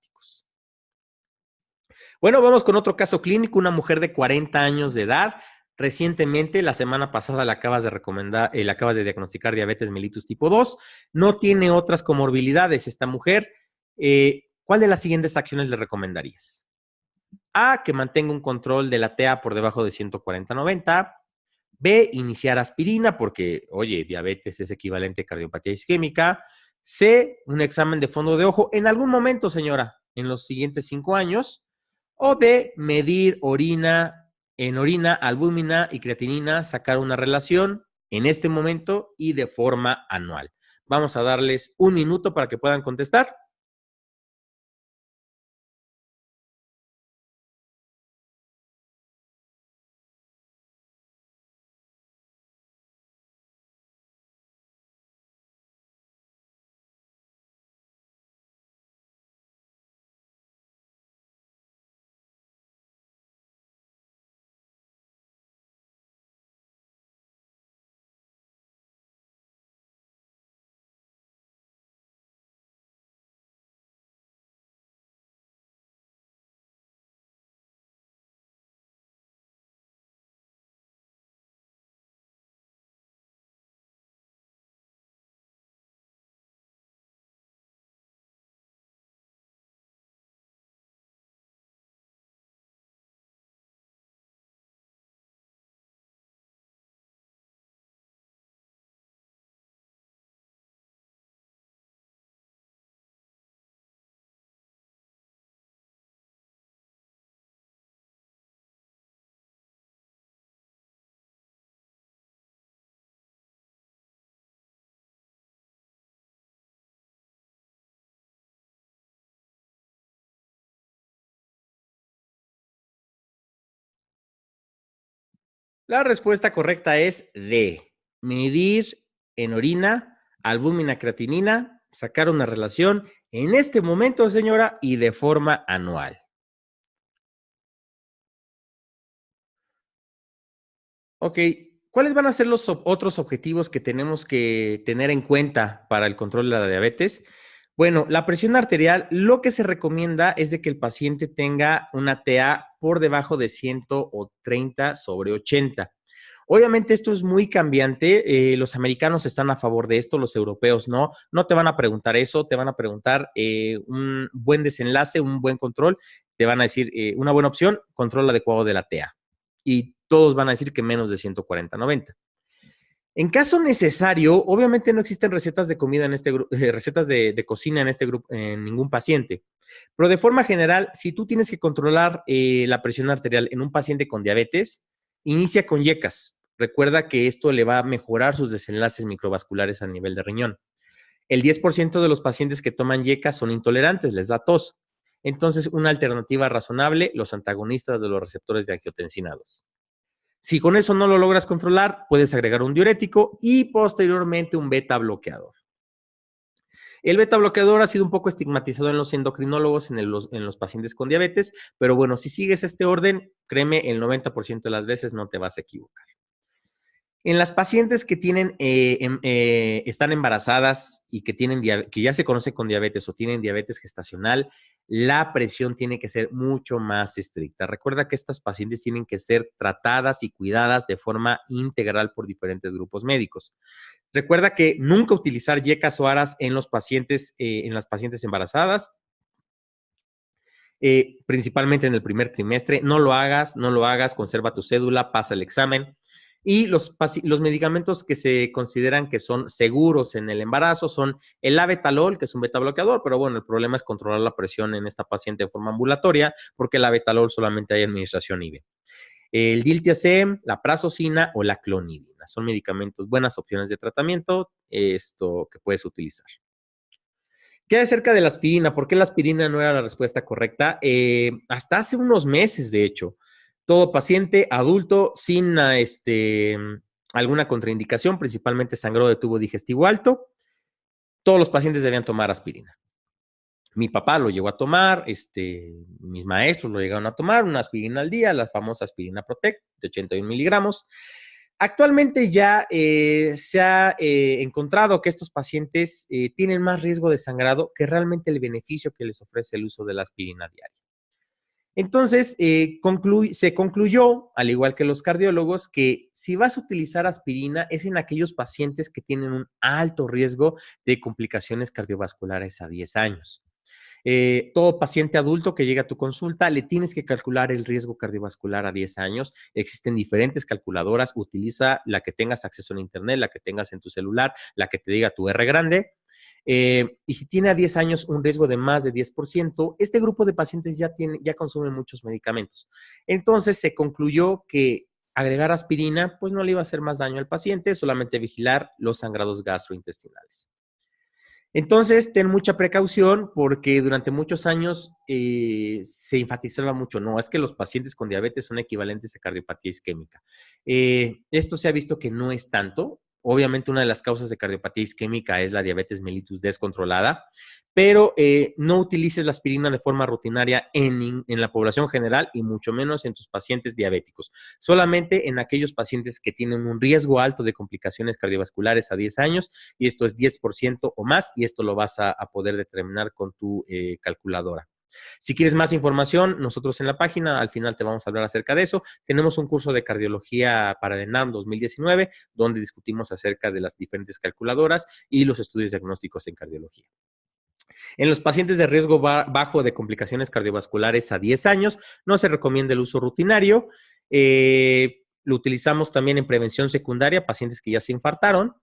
Bueno, vamos con otro caso clínico, una mujer de 40 años de edad. Recientemente, la semana pasada, le acabas de diagnosticar diabetes mellitus tipo 2. No tiene otras comorbilidades esta mujer. ¿Cuál de las siguientes acciones le recomendarías? A, que mantenga un control de la TA por debajo de 140/90. B, iniciar aspirina porque, oye, diabetes es equivalente a cardiopatía isquémica. C, un examen de fondo de ojo en algún momento, señora, en los siguientes 5 años. O D, medir en orina, albúmina y creatinina, sacar una relación en este momento y de forma anual. Vamos a darles 1 minuto para que puedan contestar. La respuesta correcta es D. Medir en orina, albúmina, creatinina, sacar una relación en este momento, señora, y de forma anual. Ok, ¿cuáles van a ser los otros objetivos que tenemos que tener en cuenta para el control de la diabetes? Bueno, la presión arterial, lo que se recomienda es de que el paciente tenga una TA por debajo de 130/80. Obviamente esto es muy cambiante, los americanos están a favor de esto, los europeos no, no te van a preguntar eso, te van a preguntar un buen desenlace, un buen control, te van a decir una buena opción, control adecuado de la TA. Y todos van a decir que menos de 140/90. En caso necesario, obviamente no existen recetas de comida en este grupo, recetas de cocina en este grupo, en ningún paciente. Pero de forma general, si tú tienes que controlar la presión arterial en un paciente con diabetes, inicia con yecas. Recuerda que esto le va a mejorar sus desenlaces microvasculares a nivel de riñón. El 10% de los pacientes que toman yecas son intolerantes, les da tos. Entonces, una alternativa razonable, los antagonistas de los receptores de angiotensina 2. Si con eso no lo logras controlar, puedes agregar un diurético y posteriormente un beta bloqueador. El beta bloqueador ha sido un poco estigmatizado en los endocrinólogos, en los pacientes con diabetes, pero bueno, si sigues este orden, créeme, el 90% de las veces no te vas a equivocar. En las pacientes que están embarazadas y que ya se conocen con diabetes o tienen diabetes gestacional, la presión tiene que ser mucho más estricta. Recuerda que estas pacientes tienen que ser tratadas y cuidadas de forma integral por diferentes grupos médicos. Recuerda que nunca utilizar yecas o aras en las pacientes embarazadas, principalmente en el primer trimestre. No lo hagas, conserva tu cédula, pasa el examen. Y los medicamentos que se consideran que son seguros en el embarazo son el abetalol, que es un beta bloqueador, pero bueno, el problema es controlar la presión en esta paciente de forma ambulatoria, porque el abetalol solamente hay administración IV. El diltiazem, la prazosina o la clonidina son medicamentos, buenas opciones de tratamiento, esto que puedes utilizar. ¿Qué hay acerca de la aspirina? ¿Por qué la aspirina no era la respuesta correcta? Hasta hace unos meses, de hecho, todo paciente adulto sin alguna contraindicación, principalmente sangrado de tubo digestivo alto, todos los pacientes debían tomar aspirina. Mi papá lo llegó a tomar, mis maestros lo llegaron a tomar, una aspirina al día, la famosa aspirina Protect de 81 miligramos. Actualmente ya se ha encontrado que estos pacientes tienen más riesgo de sangrado que realmente el beneficio que les ofrece el uso de la aspirina diaria. Entonces, se concluyó, al igual que los cardiólogos, que si vas a utilizar aspirina es en aquellos pacientes que tienen un alto riesgo de complicaciones cardiovasculares a 10 años. Todo paciente adulto que llega a tu consulta, le tienes que calcular el riesgo cardiovascular a 10 años. Existen diferentes calculadoras. Utiliza la que tengas acceso en internet, la que tengas en tu celular, la que te diga tu R grande. Y si tiene a 10 años un riesgo de más de 10%, este grupo de pacientes ya consume muchos medicamentos. Entonces se concluyó que agregar aspirina pues no le iba a hacer más daño al paciente, solamente vigilar los sangrados gastrointestinales. Entonces, ten mucha precaución porque durante muchos años se enfatizaba mucho, no, es que los pacientes con diabetes son equivalentes a cardiopatía isquémica. Esto se ha visto que no es tanto. Obviamente, una de las causas de cardiopatía isquémica es la diabetes mellitus descontrolada, pero no utilices la aspirina de forma rutinaria en la población general y mucho menos en tus pacientes diabéticos. Solamente en aquellos pacientes que tienen un riesgo alto de complicaciones cardiovasculares a 10 años, y esto es 10% o más, y esto lo vas a poder determinar con tu calculadora. Si quieres más información, nosotros en la página, al final te vamos a hablar acerca de eso. Tenemos un curso de cardiología para el ENAM 2019, donde discutimos acerca de las diferentes calculadoras y los estudios diagnósticos en cardiología. En los pacientes de riesgo bajo de complicaciones cardiovasculares a 10 años, no se recomienda el uso rutinario. Lo utilizamos también en prevención secundaria, pacientes que ya se infartaron.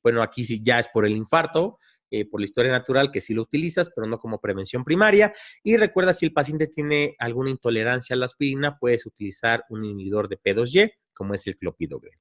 Bueno, aquí sí ya es por el infarto, por la historia natural que sí lo utilizas, pero no como prevención primaria. Y recuerda, si el paciente tiene alguna intolerancia a la aspirina, puedes utilizar un inhibidor de P2Y, como es el clopidogrel.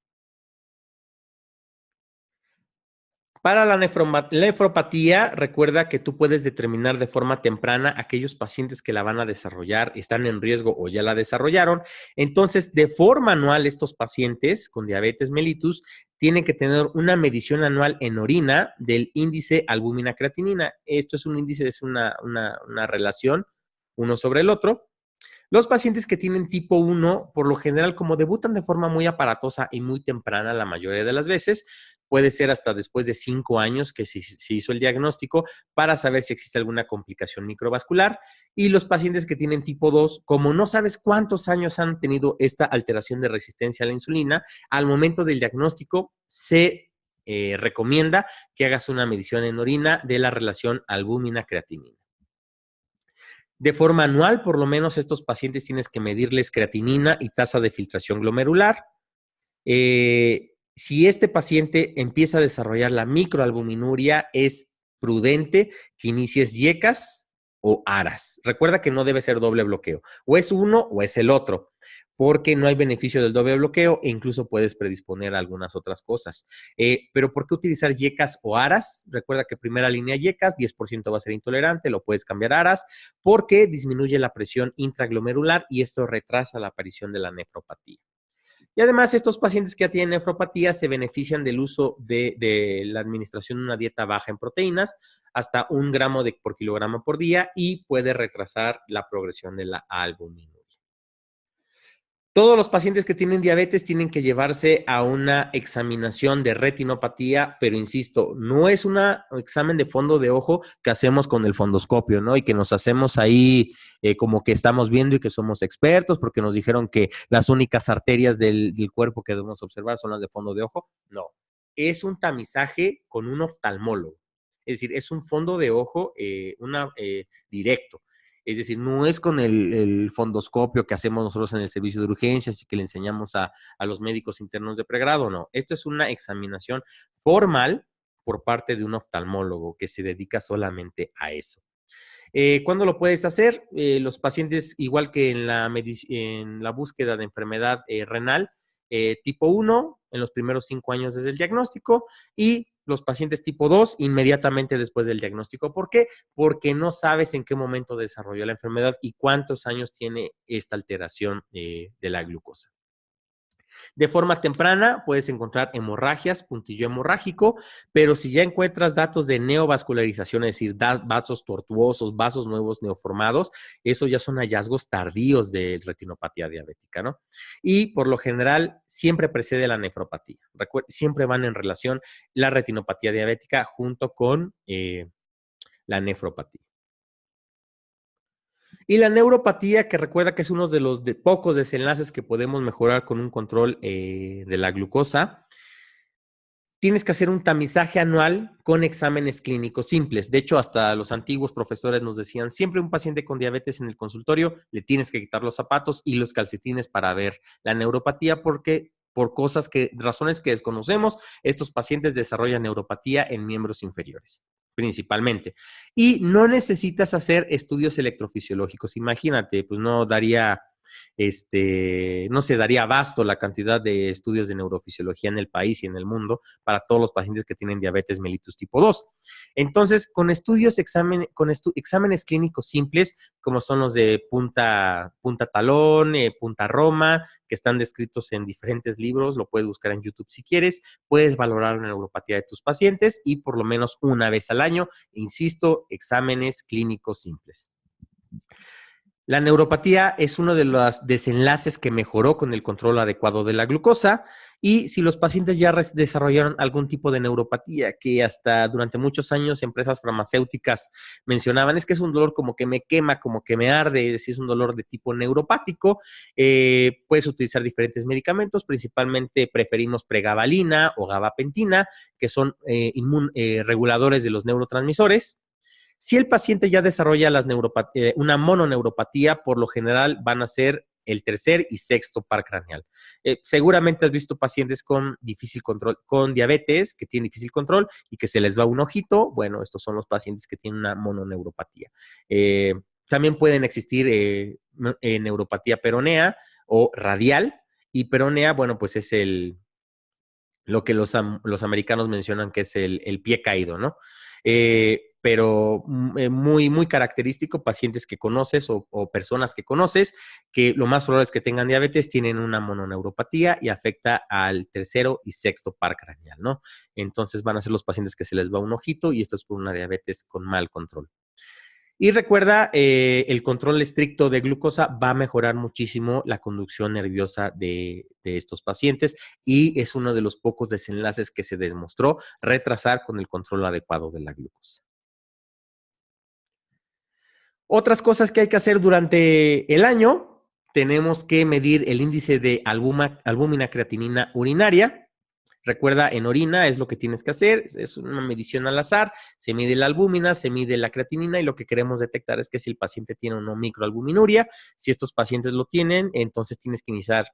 Para la nefropatía, recuerda que tú puedes determinar de forma temprana aquellos pacientes que la van a desarrollar, están en riesgo o ya la desarrollaron. Entonces, de forma anual, estos pacientes con diabetes mellitus tienen que tener una medición anual en orina del índice albúmina-creatinina. Esto es un índice, es una relación uno sobre el otro. Los pacientes que tienen tipo 1, por lo general, como debutan de forma muy aparatosa y muy temprana la mayoría de las veces, puede ser hasta después de 5 años que se hizo el diagnóstico para saber si existe alguna complicación microvascular. Y los pacientes que tienen tipo 2, como no sabes cuántos años han tenido esta alteración de resistencia a la insulina, al momento del diagnóstico se recomienda que hagas una medición en orina de la relación albúmina-creatinina. De forma anual, por lo menos, estos pacientes tienes que medirles creatinina y tasa de filtración glomerular. Si este paciente empieza a desarrollar la microalbuminuria, es prudente que inicies YECAS o ARAS. Recuerda que no debe ser doble bloqueo. O es uno o es el otro, porque no hay beneficio del doble bloqueo e incluso puedes predisponer a algunas otras cosas. Pero ¿por qué utilizar YECAS o ARAS? Recuerda que primera línea YECAS, 10% va a ser intolerante, lo puedes cambiar a ARAS, porque disminuye la presión intraglomerular y esto retrasa la aparición de la nefropatía. Y además, estos pacientes que ya tienen nefropatía se benefician del uso de la administración de una dieta baja en proteínas, hasta 1 gramo por kilogramo por día, y puede retrasar la progresión de la albuminuria. Todos los pacientes que tienen diabetes tienen que llevarse a una examinación de retinopatía, pero insisto, no es un examen de fondo de ojo que hacemos con el fundoscopio, ¿no? Y que nos hacemos ahí como que estamos viendo y que somos expertos porque nos dijeron que las únicas arterias del cuerpo que debemos observar son las de fondo de ojo. No, es un tamizaje con un oftalmólogo. Es decir, es un fondo de ojo directo. Es decir, no es con el fundoscopio que hacemos nosotros en el servicio de urgencias y que le enseñamos a los médicos internos de pregrado, no. Esto es una examinación formal por parte de un oftalmólogo que se dedica solamente a eso. ¿Cuándo lo puedes hacer? Los pacientes, igual que en la búsqueda de enfermedad renal, tipo 1, en los primeros 5 años desde el diagnóstico, y los pacientes tipo 2 inmediatamente después del diagnóstico. ¿Por qué? Porque no sabes en qué momento desarrolló la enfermedad y cuántos años tiene esta alteración de la glucosa. De forma temprana puedes encontrar hemorragias, puntillo hemorrágico, pero si ya encuentras datos de neovascularización, es decir, vasos tortuosos, vasos nuevos neoformados, eso ya son hallazgos tardíos de retinopatía diabética, ¿no? Y por lo general siempre precede la nefropatía. Siempre van en relación la retinopatía diabética junto con la nefropatía. Y la neuropatía, que recuerda que es uno de los pocos desenlaces que podemos mejorar con un control de la glucosa, tienes que hacer un tamizaje anual con exámenes clínicos simples. De hecho, hasta los antiguos profesores nos decían, siempre un paciente con diabetes en el consultorio, le tienes que quitar los zapatos y los calcetines para ver la neuropatía, porque por razones que desconocemos, estos pacientes desarrollan neuropatía en miembros inferiores. principalmente. Y no necesitas hacer estudios electrofisiológicos. Imagínate, pues no daría, no se daría abasto la cantidad de estudios de neurofisiología en el país y en el mundo para todos los pacientes que tienen diabetes mellitus tipo 2. Entonces, con exámenes clínicos simples, como son los de punta talón, punta Roma, que están descritos en diferentes libros, lo puedes buscar en YouTube si quieres, puedes valorar la neuropatía de tus pacientes y por lo menos una vez al año, insisto, exámenes clínicos simples. La neuropatía es uno de los desenlaces que mejoró con el control adecuado de la glucosa y si los pacientes ya desarrollaron algún tipo de neuropatía que hasta durante muchos años empresas farmacéuticas mencionaban, es que es un dolor como que me quema, como que me arde, si es un dolor de tipo neuropático, puedes utilizar diferentes medicamentos, principalmente preferimos pregabalina o gabapentina, que son reguladores de los neurotransmisores. Si el paciente ya desarrolla una mononeuropatía, por lo general van a ser el tercer y sexto par craneal. Seguramente has visto pacientes con difícil control, con diabetes, que tienen difícil control y que se les va un ojito. Bueno, estos son los pacientes que tienen una mononeuropatía. También pueden existir neuropatía peronea o radial. Y peronea, bueno, pues es lo que los americanos mencionan que es el pie caído, ¿no? Pero muy, muy característico, pacientes que conoces o personas que conoces, que lo más probable es que tengan diabetes, tienen una mononeuropatía y afecta al tercero y sexto par craneal, ¿no? Entonces van a ser los pacientes que se les va un ojito y esto es por una diabetes con mal control. Y recuerda, el control estricto de glucosa va a mejorar muchísimo la conducción nerviosa de estos pacientes y es uno de los pocos desenlaces que se demostró retrasar con el control adecuado de la glucosa. Otras cosas que hay que hacer durante el año, tenemos que medir el índice de albúmina creatinina urinaria. Recuerda, en orina es lo que tienes que hacer, es una medición al azar, se mide la albúmina, se mide la creatinina y lo que queremos detectar es que si el paciente tiene una microalbuminuria, si estos pacientes lo tienen, entonces tienes que iniciar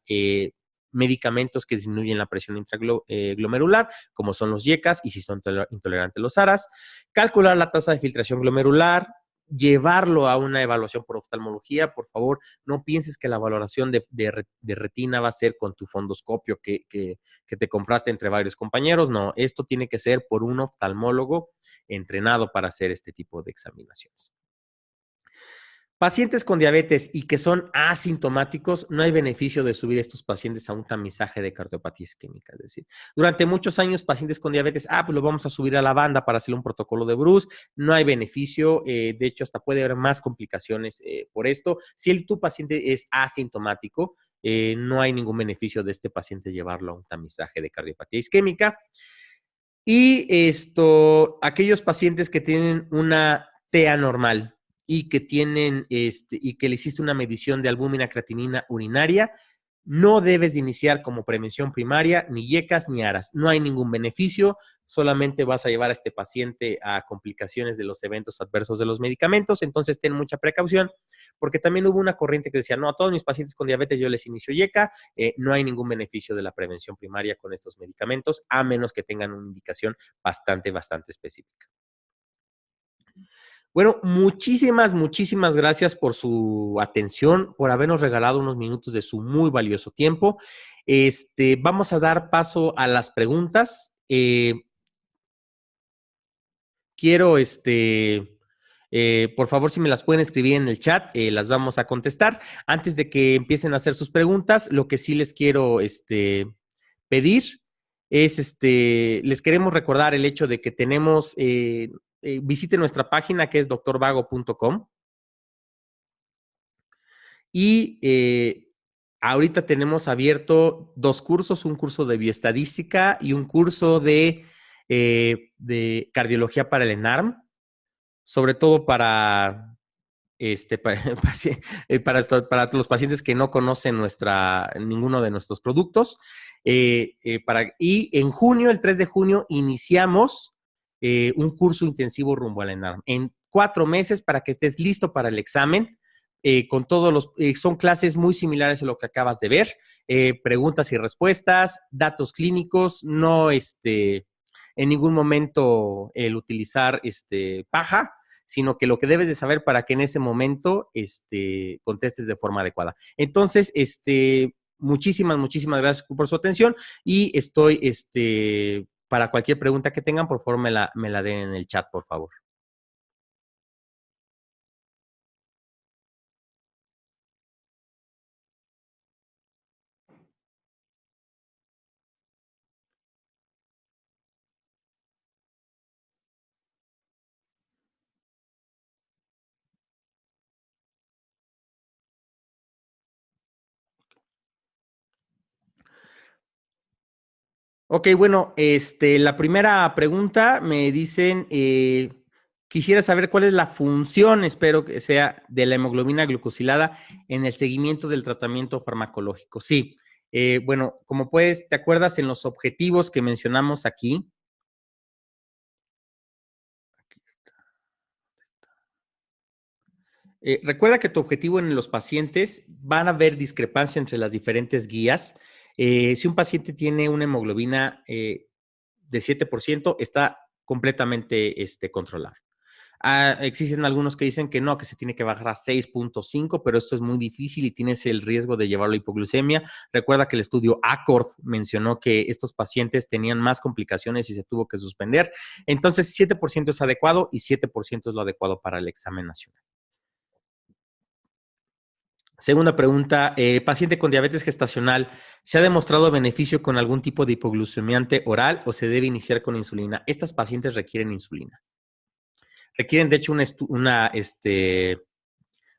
medicamentos que disminuyen la presión intraglomerular, como son los YECAS y si son intolerantes los ARAS, calcular la tasa de filtración glomerular, llevarlo a una evaluación por oftalmología. Por favor, no pienses que la valoración de retina va a ser con tu fondoscopio que te compraste entre varios compañeros. No, esto tiene que ser por un oftalmólogo entrenado para hacer este tipo de examinaciones. Pacientes con diabetes y que son asintomáticos, no hay beneficio de subir a estos pacientes a un tamizaje de cardiopatía isquémica. Es decir, durante muchos años, pacientes con diabetes, pues lo vamos a subir a la banda para hacer un protocolo de Bruce. No hay beneficio. De hecho, hasta puede haber más complicaciones por esto. Si tu paciente es asintomático, no hay ningún beneficio de este paciente llevarlo a un tamizaje de cardiopatía isquémica. Y aquellos pacientes que tienen una TEA normal, y que tienen y que le hiciste una medición de albúmina creatinina urinaria, no debes de iniciar como prevención primaria ni YECAS ni ARAS. No hay ningún beneficio, solamente vas a llevar a este paciente a complicaciones de los eventos adversos de los medicamentos, entonces ten mucha precaución, porque también hubo una corriente que decía, no, a todos mis pacientes con diabetes yo les inicio YECA, no hay ningún beneficio de la prevención primaria con estos medicamentos, a menos que tengan una indicación bastante específica. Bueno, muchísimas gracias por su atención, por habernos regalado unos minutos de su muy valioso tiempo. Vamos a dar paso a las preguntas. Quiero, por favor, si me las pueden escribir en el chat, las vamos a contestar. Antes de que empiecen a hacer sus preguntas, lo que sí les quiero pedir es, les queremos recordar el hecho de que tenemos... visite nuestra página que es drvago.com y ahorita tenemos abierto 2 cursos, un curso de bioestadística y un curso de cardiología para el ENARM, sobre todo para los pacientes que no conocen ninguno de nuestros productos. Y en junio, el 3 de junio, iniciamos un curso intensivo rumbo al ENARM en 4 meses para que estés listo para el examen. Con todos son clases muy similares a lo que acabas de ver, preguntas y respuestas, datos clínicos, no en ningún momento el utilizar paja, sino que lo que debes de saber para que en ese momento contestes de forma adecuada. Entonces, muchísimas gracias por su atención y estoy, para cualquier pregunta que tengan, por favor, me la den en el chat, por favor. Ok, bueno, la primera pregunta me dicen, quisiera saber cuál es la función, espero que sea, de la hemoglobina glucosilada en el seguimiento del tratamiento farmacológico. Sí, bueno, como puedes, ¿te acuerdas en los objetivos que mencionamos aquí? Recuerda que tu objetivo en los pacientes van a haber discrepancia entre las diferentes guías. Si un paciente tiene una hemoglobina de 7%, está completamente controlado. Existen algunos que dicen que no, que se tiene que bajar a 6.5, pero esto es muy difícil y tienes el riesgo de llevarlo a hipoglucemia. Recuerda que el estudio ACORD mencionó que estos pacientes tenían más complicaciones y se tuvo que suspender. Entonces, 7% es adecuado y 7% es lo adecuado para el examen nacional. Segunda pregunta, paciente con diabetes gestacional, ¿se ha demostrado beneficio con algún tipo de hipoglucemiante oral o se debe iniciar con insulina? Estas pacientes requieren insulina. Requieren, de hecho,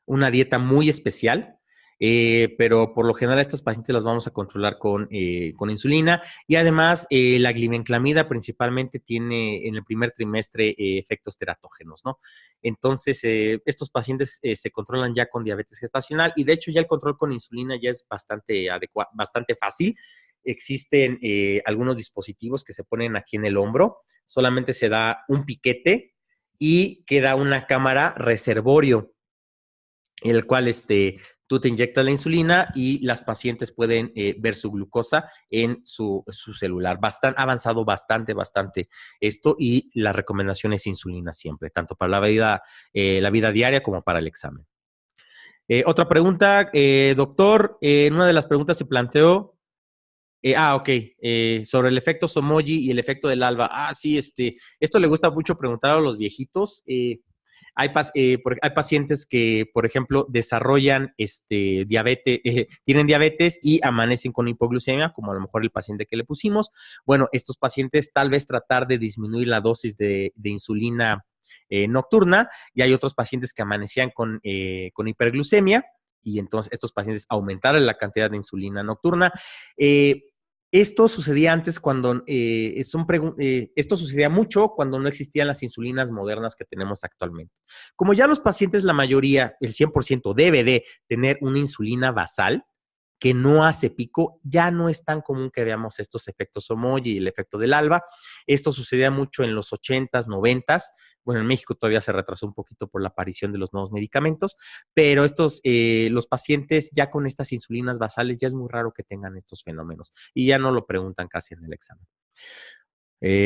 una dieta muy especial, pero por lo general estas pacientes las vamos a controlar con insulina y además la glibenclamida principalmente tiene en el primer trimestre efectos teratógenos, ¿no? Entonces, estos pacientes se controlan ya con diabetes gestacional y de hecho ya el control con insulina ya es bastante fácil. Existen algunos dispositivos que se ponen aquí en el hombro, solamente se da un piquete y queda una cámara reservorio en el cual tú te inyectas la insulina y las pacientes pueden ver su glucosa en su celular. Ha avanzado bastante esto y la recomendación es insulina siempre, tanto para la vida diaria como para el examen. Otra pregunta, doctor, en una de las preguntas se planteó, ok, sobre el efecto Somogy y el efecto del alba. Sí, esto le gusta mucho preguntar a los viejitos. Hay pacientes que, por ejemplo, desarrollan diabetes, tienen diabetes y amanecen con hipoglucemia, como a lo mejor el paciente que le pusimos. Bueno, estos pacientes tal vez tratar de disminuir la dosis de insulina nocturna, y hay otros pacientes que amanecían con hiperglucemia y entonces estos pacientes aumentaron la cantidad de insulina nocturna. Esto sucedía antes cuando, esto sucedía mucho cuando no existían las insulinas modernas que tenemos actualmente. Como ya los pacientes, la mayoría, el 100%, debe de tener una insulina basal que no hace pico, ya no es tan común que veamos estos efectos Somogy y el efecto del alba. Esto sucedía mucho en los 80s, 90s. Bueno, en México todavía se retrasó un poquito por la aparición de los nuevos medicamentos, pero los pacientes ya con estas insulinas basales ya es muy raro que tengan estos fenómenos y ya no lo preguntan casi en el examen.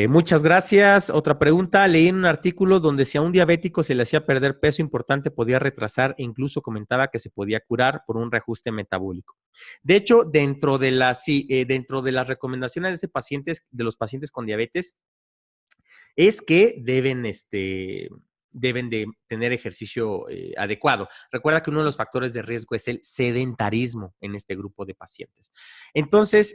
Muchas gracias. Otra pregunta. Leí en un artículo donde si a un diabético se le hacía perder peso importante, podía retrasar e incluso comentaba que se podía curar por un reajuste metabólico. De hecho, dentro de las recomendaciones de los pacientes con diabetes, es que deben de tener ejercicio adecuado. Recuerda que uno de los factores de riesgo es el sedentarismo en este grupo de pacientes. Entonces,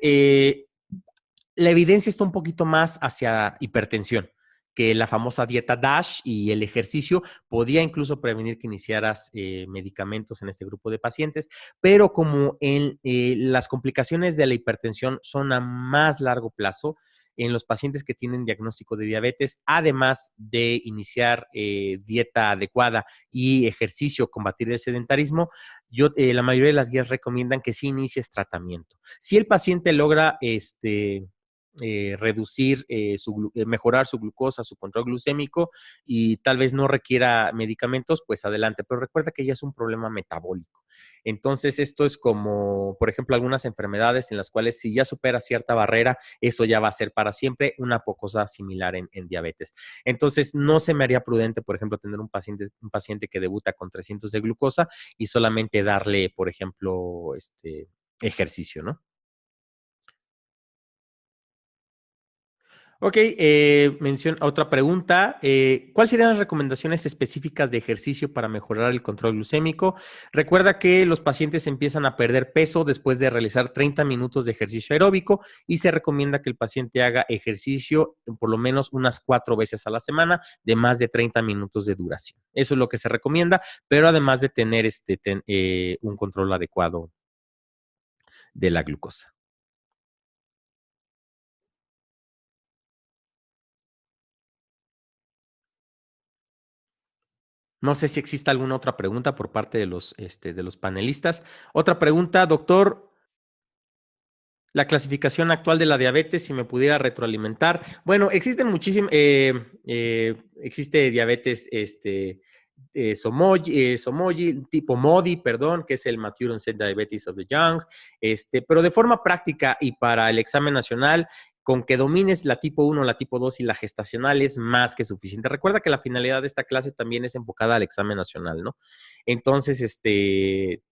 la evidencia está un poquito más hacia hipertensión, que la famosa dieta DASH y el ejercicio podía incluso prevenir que iniciaras medicamentos en este grupo de pacientes, pero como las complicaciones de la hipertensión son a más largo plazo, en los pacientes que tienen diagnóstico de diabetes, además de iniciar dieta adecuada y ejercicio, combatir el sedentarismo, la mayoría de las guías recomiendan que sí inicies tratamiento. Si el paciente logra reducir, mejorar su glucosa, su control glucémico y tal vez no requiera medicamentos, pues adelante. Pero recuerda que ya es un problema metabólico. Entonces, esto es como, por ejemplo, algunas enfermedades en las cuales si ya supera cierta barrera, eso ya va a ser para siempre, una cosa similar en diabetes. Entonces, no se me haría prudente, por ejemplo, tener un paciente que debuta con 300 de glucosa y solamente darle, por ejemplo, ejercicio, ¿no? Ok, otra pregunta. ¿Cuáles serían las recomendaciones específicas de ejercicio para mejorar el control glucémico? Recuerda que los pacientes empiezan a perder peso después de realizar 30 minutos de ejercicio aeróbico y se recomienda que el paciente haga ejercicio por lo menos unas 4 veces a la semana de más de 30 minutos de duración. Eso es lo que se recomienda, pero además de tener un control adecuado de la glucosa. No sé si existe alguna otra pregunta por parte de los panelistas. Otra pregunta, doctor. La clasificación actual de la diabetes, si me pudiera retroalimentar. Bueno, existen muchísimas, existe diabetes Somogy, tipo MODI, perdón, que es el Mature Onset Diabetes of the Young, pero de forma práctica y para el examen nacional, con que domines la tipo 1, la tipo 2 y la gestacional es más que suficiente. Recuerda que la finalidad de esta clase también es enfocada al examen nacional, ¿no? Entonces,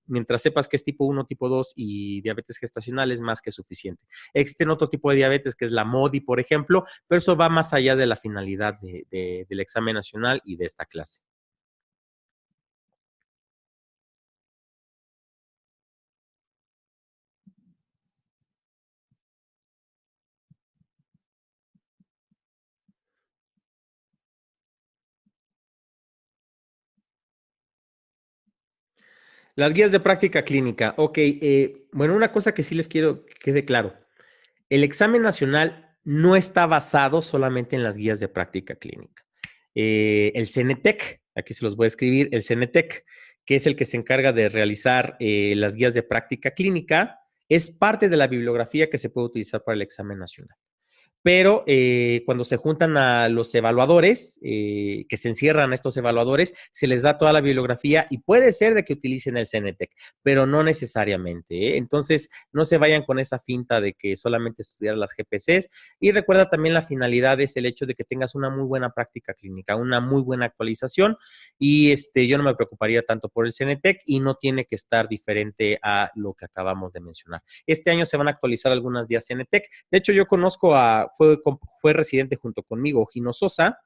mientras sepas que es tipo 1, tipo 2 y diabetes gestacional es más que suficiente. Existen otro tipo de diabetes que es la MODI, por ejemplo, pero eso va más allá de la finalidad del examen nacional y de esta clase. Las guías de práctica clínica. Ok, bueno, una cosa que sí les quiero que quede claro. El examen nacional no está basado solamente en las guías de práctica clínica. El CENETEC, aquí se los voy a escribir, el CENETEC, que es el que se encarga de realizar las guías de práctica clínica, es parte de la bibliografía que se puede utilizar para el examen nacional. Pero cuando se juntan a los evaluadores, que se encierran a estos evaluadores, se les da toda la bibliografía y puede ser de que utilicen el CENETEC, pero no necesariamente. Entonces, no se vayan con esa finta de que solamente estudiar las GPCs y recuerda también la finalidad es el hecho de que tengas una muy buena práctica clínica, una muy buena actualización y yo no me preocuparía tanto por el CENETEC y no tiene que estar diferente a lo que acabamos de mencionar. Este año se van a actualizar algunas guías CENETEC. De hecho, yo conozco fue residente junto conmigo, Gino Sosa,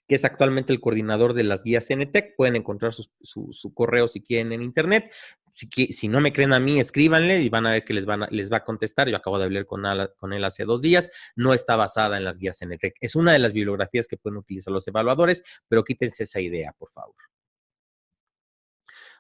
que es actualmente el coordinador de las guías CENETEC. Pueden encontrar su correo si quieren en internet. Si no me creen a mí, escríbanle y van a ver que les va a contestar. Yo acabo de hablar con él hace 2 días. No está basada en las guías CENETEC. Es una de las bibliografías que pueden utilizar los evaluadores, pero quítense esa idea, por favor.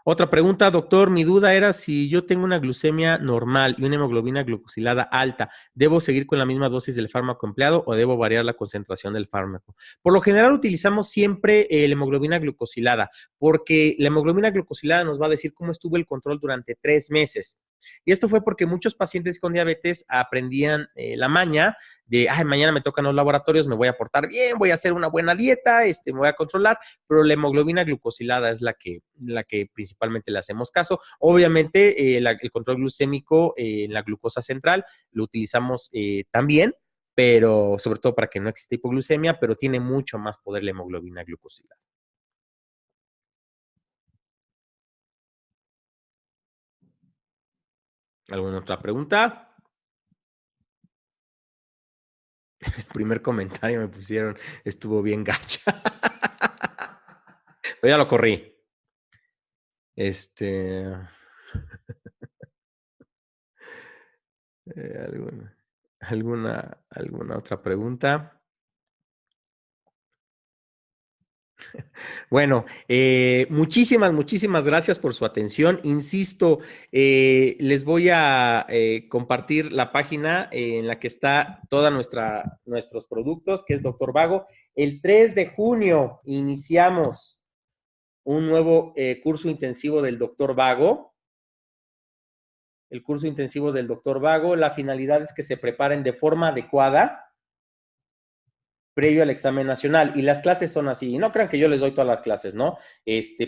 Otra pregunta, doctor, mi duda era si yo tengo una glucemia normal y una hemoglobina glucosilada alta, ¿debo seguir con la misma dosis del fármaco empleado o debo variar la concentración del fármaco? Por lo general utilizamos siempre la hemoglobina glucosilada, porque la hemoglobina glucosilada nos va a decir cómo estuvo el control durante 3 meses. Y esto fue porque muchos pacientes con diabetes aprendían la maña de, ay, mañana me tocan los laboratorios, me voy a portar bien, voy a hacer una buena dieta, me voy a controlar, pero la hemoglobina glucosilada es la que principalmente le hacemos caso. Obviamente, el control glucémico en la glucosa central lo utilizamos también, pero sobre todo para que no exista hipoglucemia, pero tiene mucho más poder la hemoglobina glucosilada. ¿Alguna otra pregunta? El primer comentario me pusieron, estuvo bien gacha. Pero ya lo corrí. ¿Alguna otra pregunta? Bueno, muchísimas gracias por su atención. Insisto, les voy a compartir la página en la que está todos nuestros productos, que es Doctor Vago. El 3 de junio iniciamos un nuevo curso intensivo del Doctor Vago. el curso intensivo del doctor Vago. La finalidad es que se preparen de forma adecuada previo al examen nacional. Y las clases son así. Y no crean que yo les doy todas las clases, ¿no?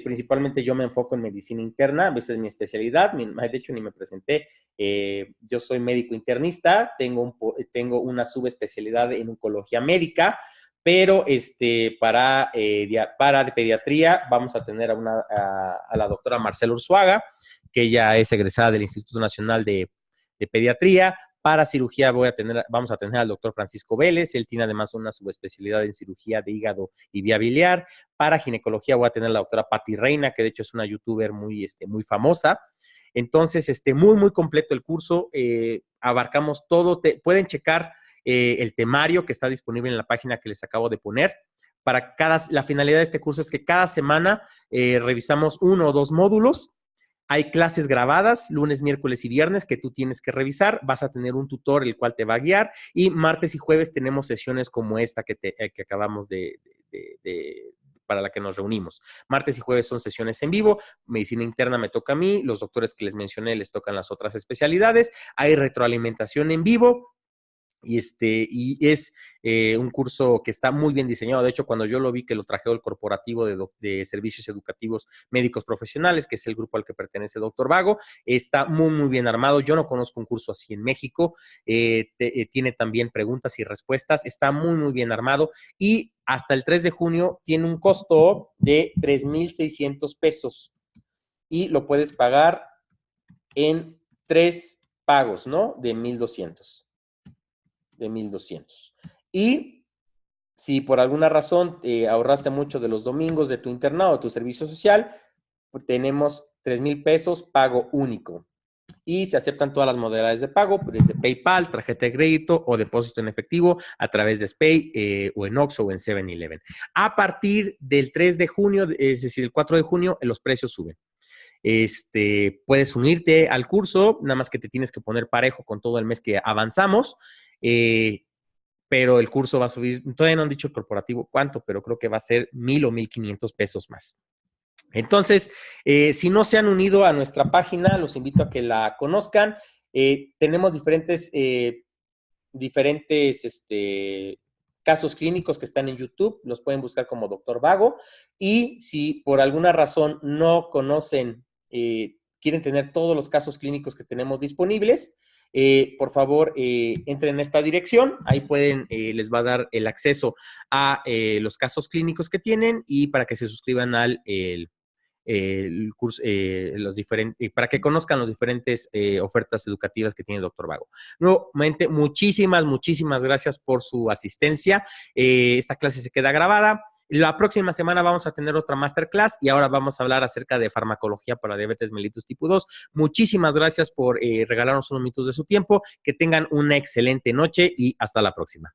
Principalmente yo me enfoco en medicina interna, a veces es mi especialidad. De hecho, ni me presenté. Yo soy médico internista, tengo una subespecialidad en oncología médica, pero para de pediatría vamos a tener a la doctora Marcela Urzuaga, que ella es egresada del Instituto Nacional de Pediatría. Para cirugía vamos a tener al doctor Francisco Vélez, él tiene además una subespecialidad en cirugía de hígado y vía biliar. Para ginecología voy a tener a la doctora Patti Reina, que de hecho es una youtuber muy famosa. Entonces, muy, muy completo el curso, abarcamos todo. Pueden checar el temario que está disponible en la página que les acabo de poner. La finalidad de este curso es que cada semana revisamos 1 o 2 módulos. Hay clases grabadas, lunes, miércoles y viernes, que tú tienes que revisar. Vas a tener un tutor el cual te va a guiar. Y martes y jueves tenemos sesiones como esta que acabamos para la que nos reunimos. Martes y jueves son sesiones en vivo. Medicina interna me toca a mí. Los doctores que les mencioné les tocan las otras especialidades. Hay retroalimentación en vivo. Y es un curso que está muy bien diseñado. De hecho, cuando yo lo vi, que lo trajeron el corporativo de servicios educativos médicos profesionales, que es el grupo al que pertenece Dr. Vago, está muy, muy bien armado. Yo no conozco un curso así en México. Tiene también preguntas y respuestas. Está muy, muy bien armado. Y hasta el 3 de junio tiene un costo de 3,600 pesos. Y lo puedes pagar en 3 pagos, ¿no? De 1,200. Y si por alguna razón ahorraste mucho de los domingos de tu internado, de tu servicio social, tenemos 3,000 pesos pago único. Y se aceptan todas las modalidades de pago, desde PayPal, tarjeta de crédito o depósito en efectivo a través de SPAY o en Oxxo o en 7-Eleven. A partir del 3 de junio, es decir, el 4 de junio, los precios suben. Puedes unirte al curso, nada más que te tienes que poner parejo con todo el mes que avanzamos. Pero el curso va a subir, todavía no han dicho el corporativo cuánto, pero creo que va a ser 1,000 o 1,500 pesos más. Entonces, si no se han unido a nuestra página, los invito a que la conozcan. Tenemos diferentes casos clínicos que están en YouTube, los pueden buscar como Dr. Vago. Y si por alguna razón no conocen, quieren tener todos los casos clínicos que tenemos disponibles, por favor, entren en esta dirección. Ahí les va a dar el acceso a los casos clínicos que tienen y para que se suscriban al curso, para que conozcan las diferentes ofertas educativas que tiene el Dr. Vago. Nuevamente, muchísimas, muchísimas gracias por su asistencia. Esta clase se queda grabada. La próxima semana vamos a tener otra masterclass y ahora vamos a hablar acerca de farmacología para diabetes mellitus tipo 2. Muchísimas gracias por regalarnos unos minutos de su tiempo. Que tengan una excelente noche y hasta la próxima.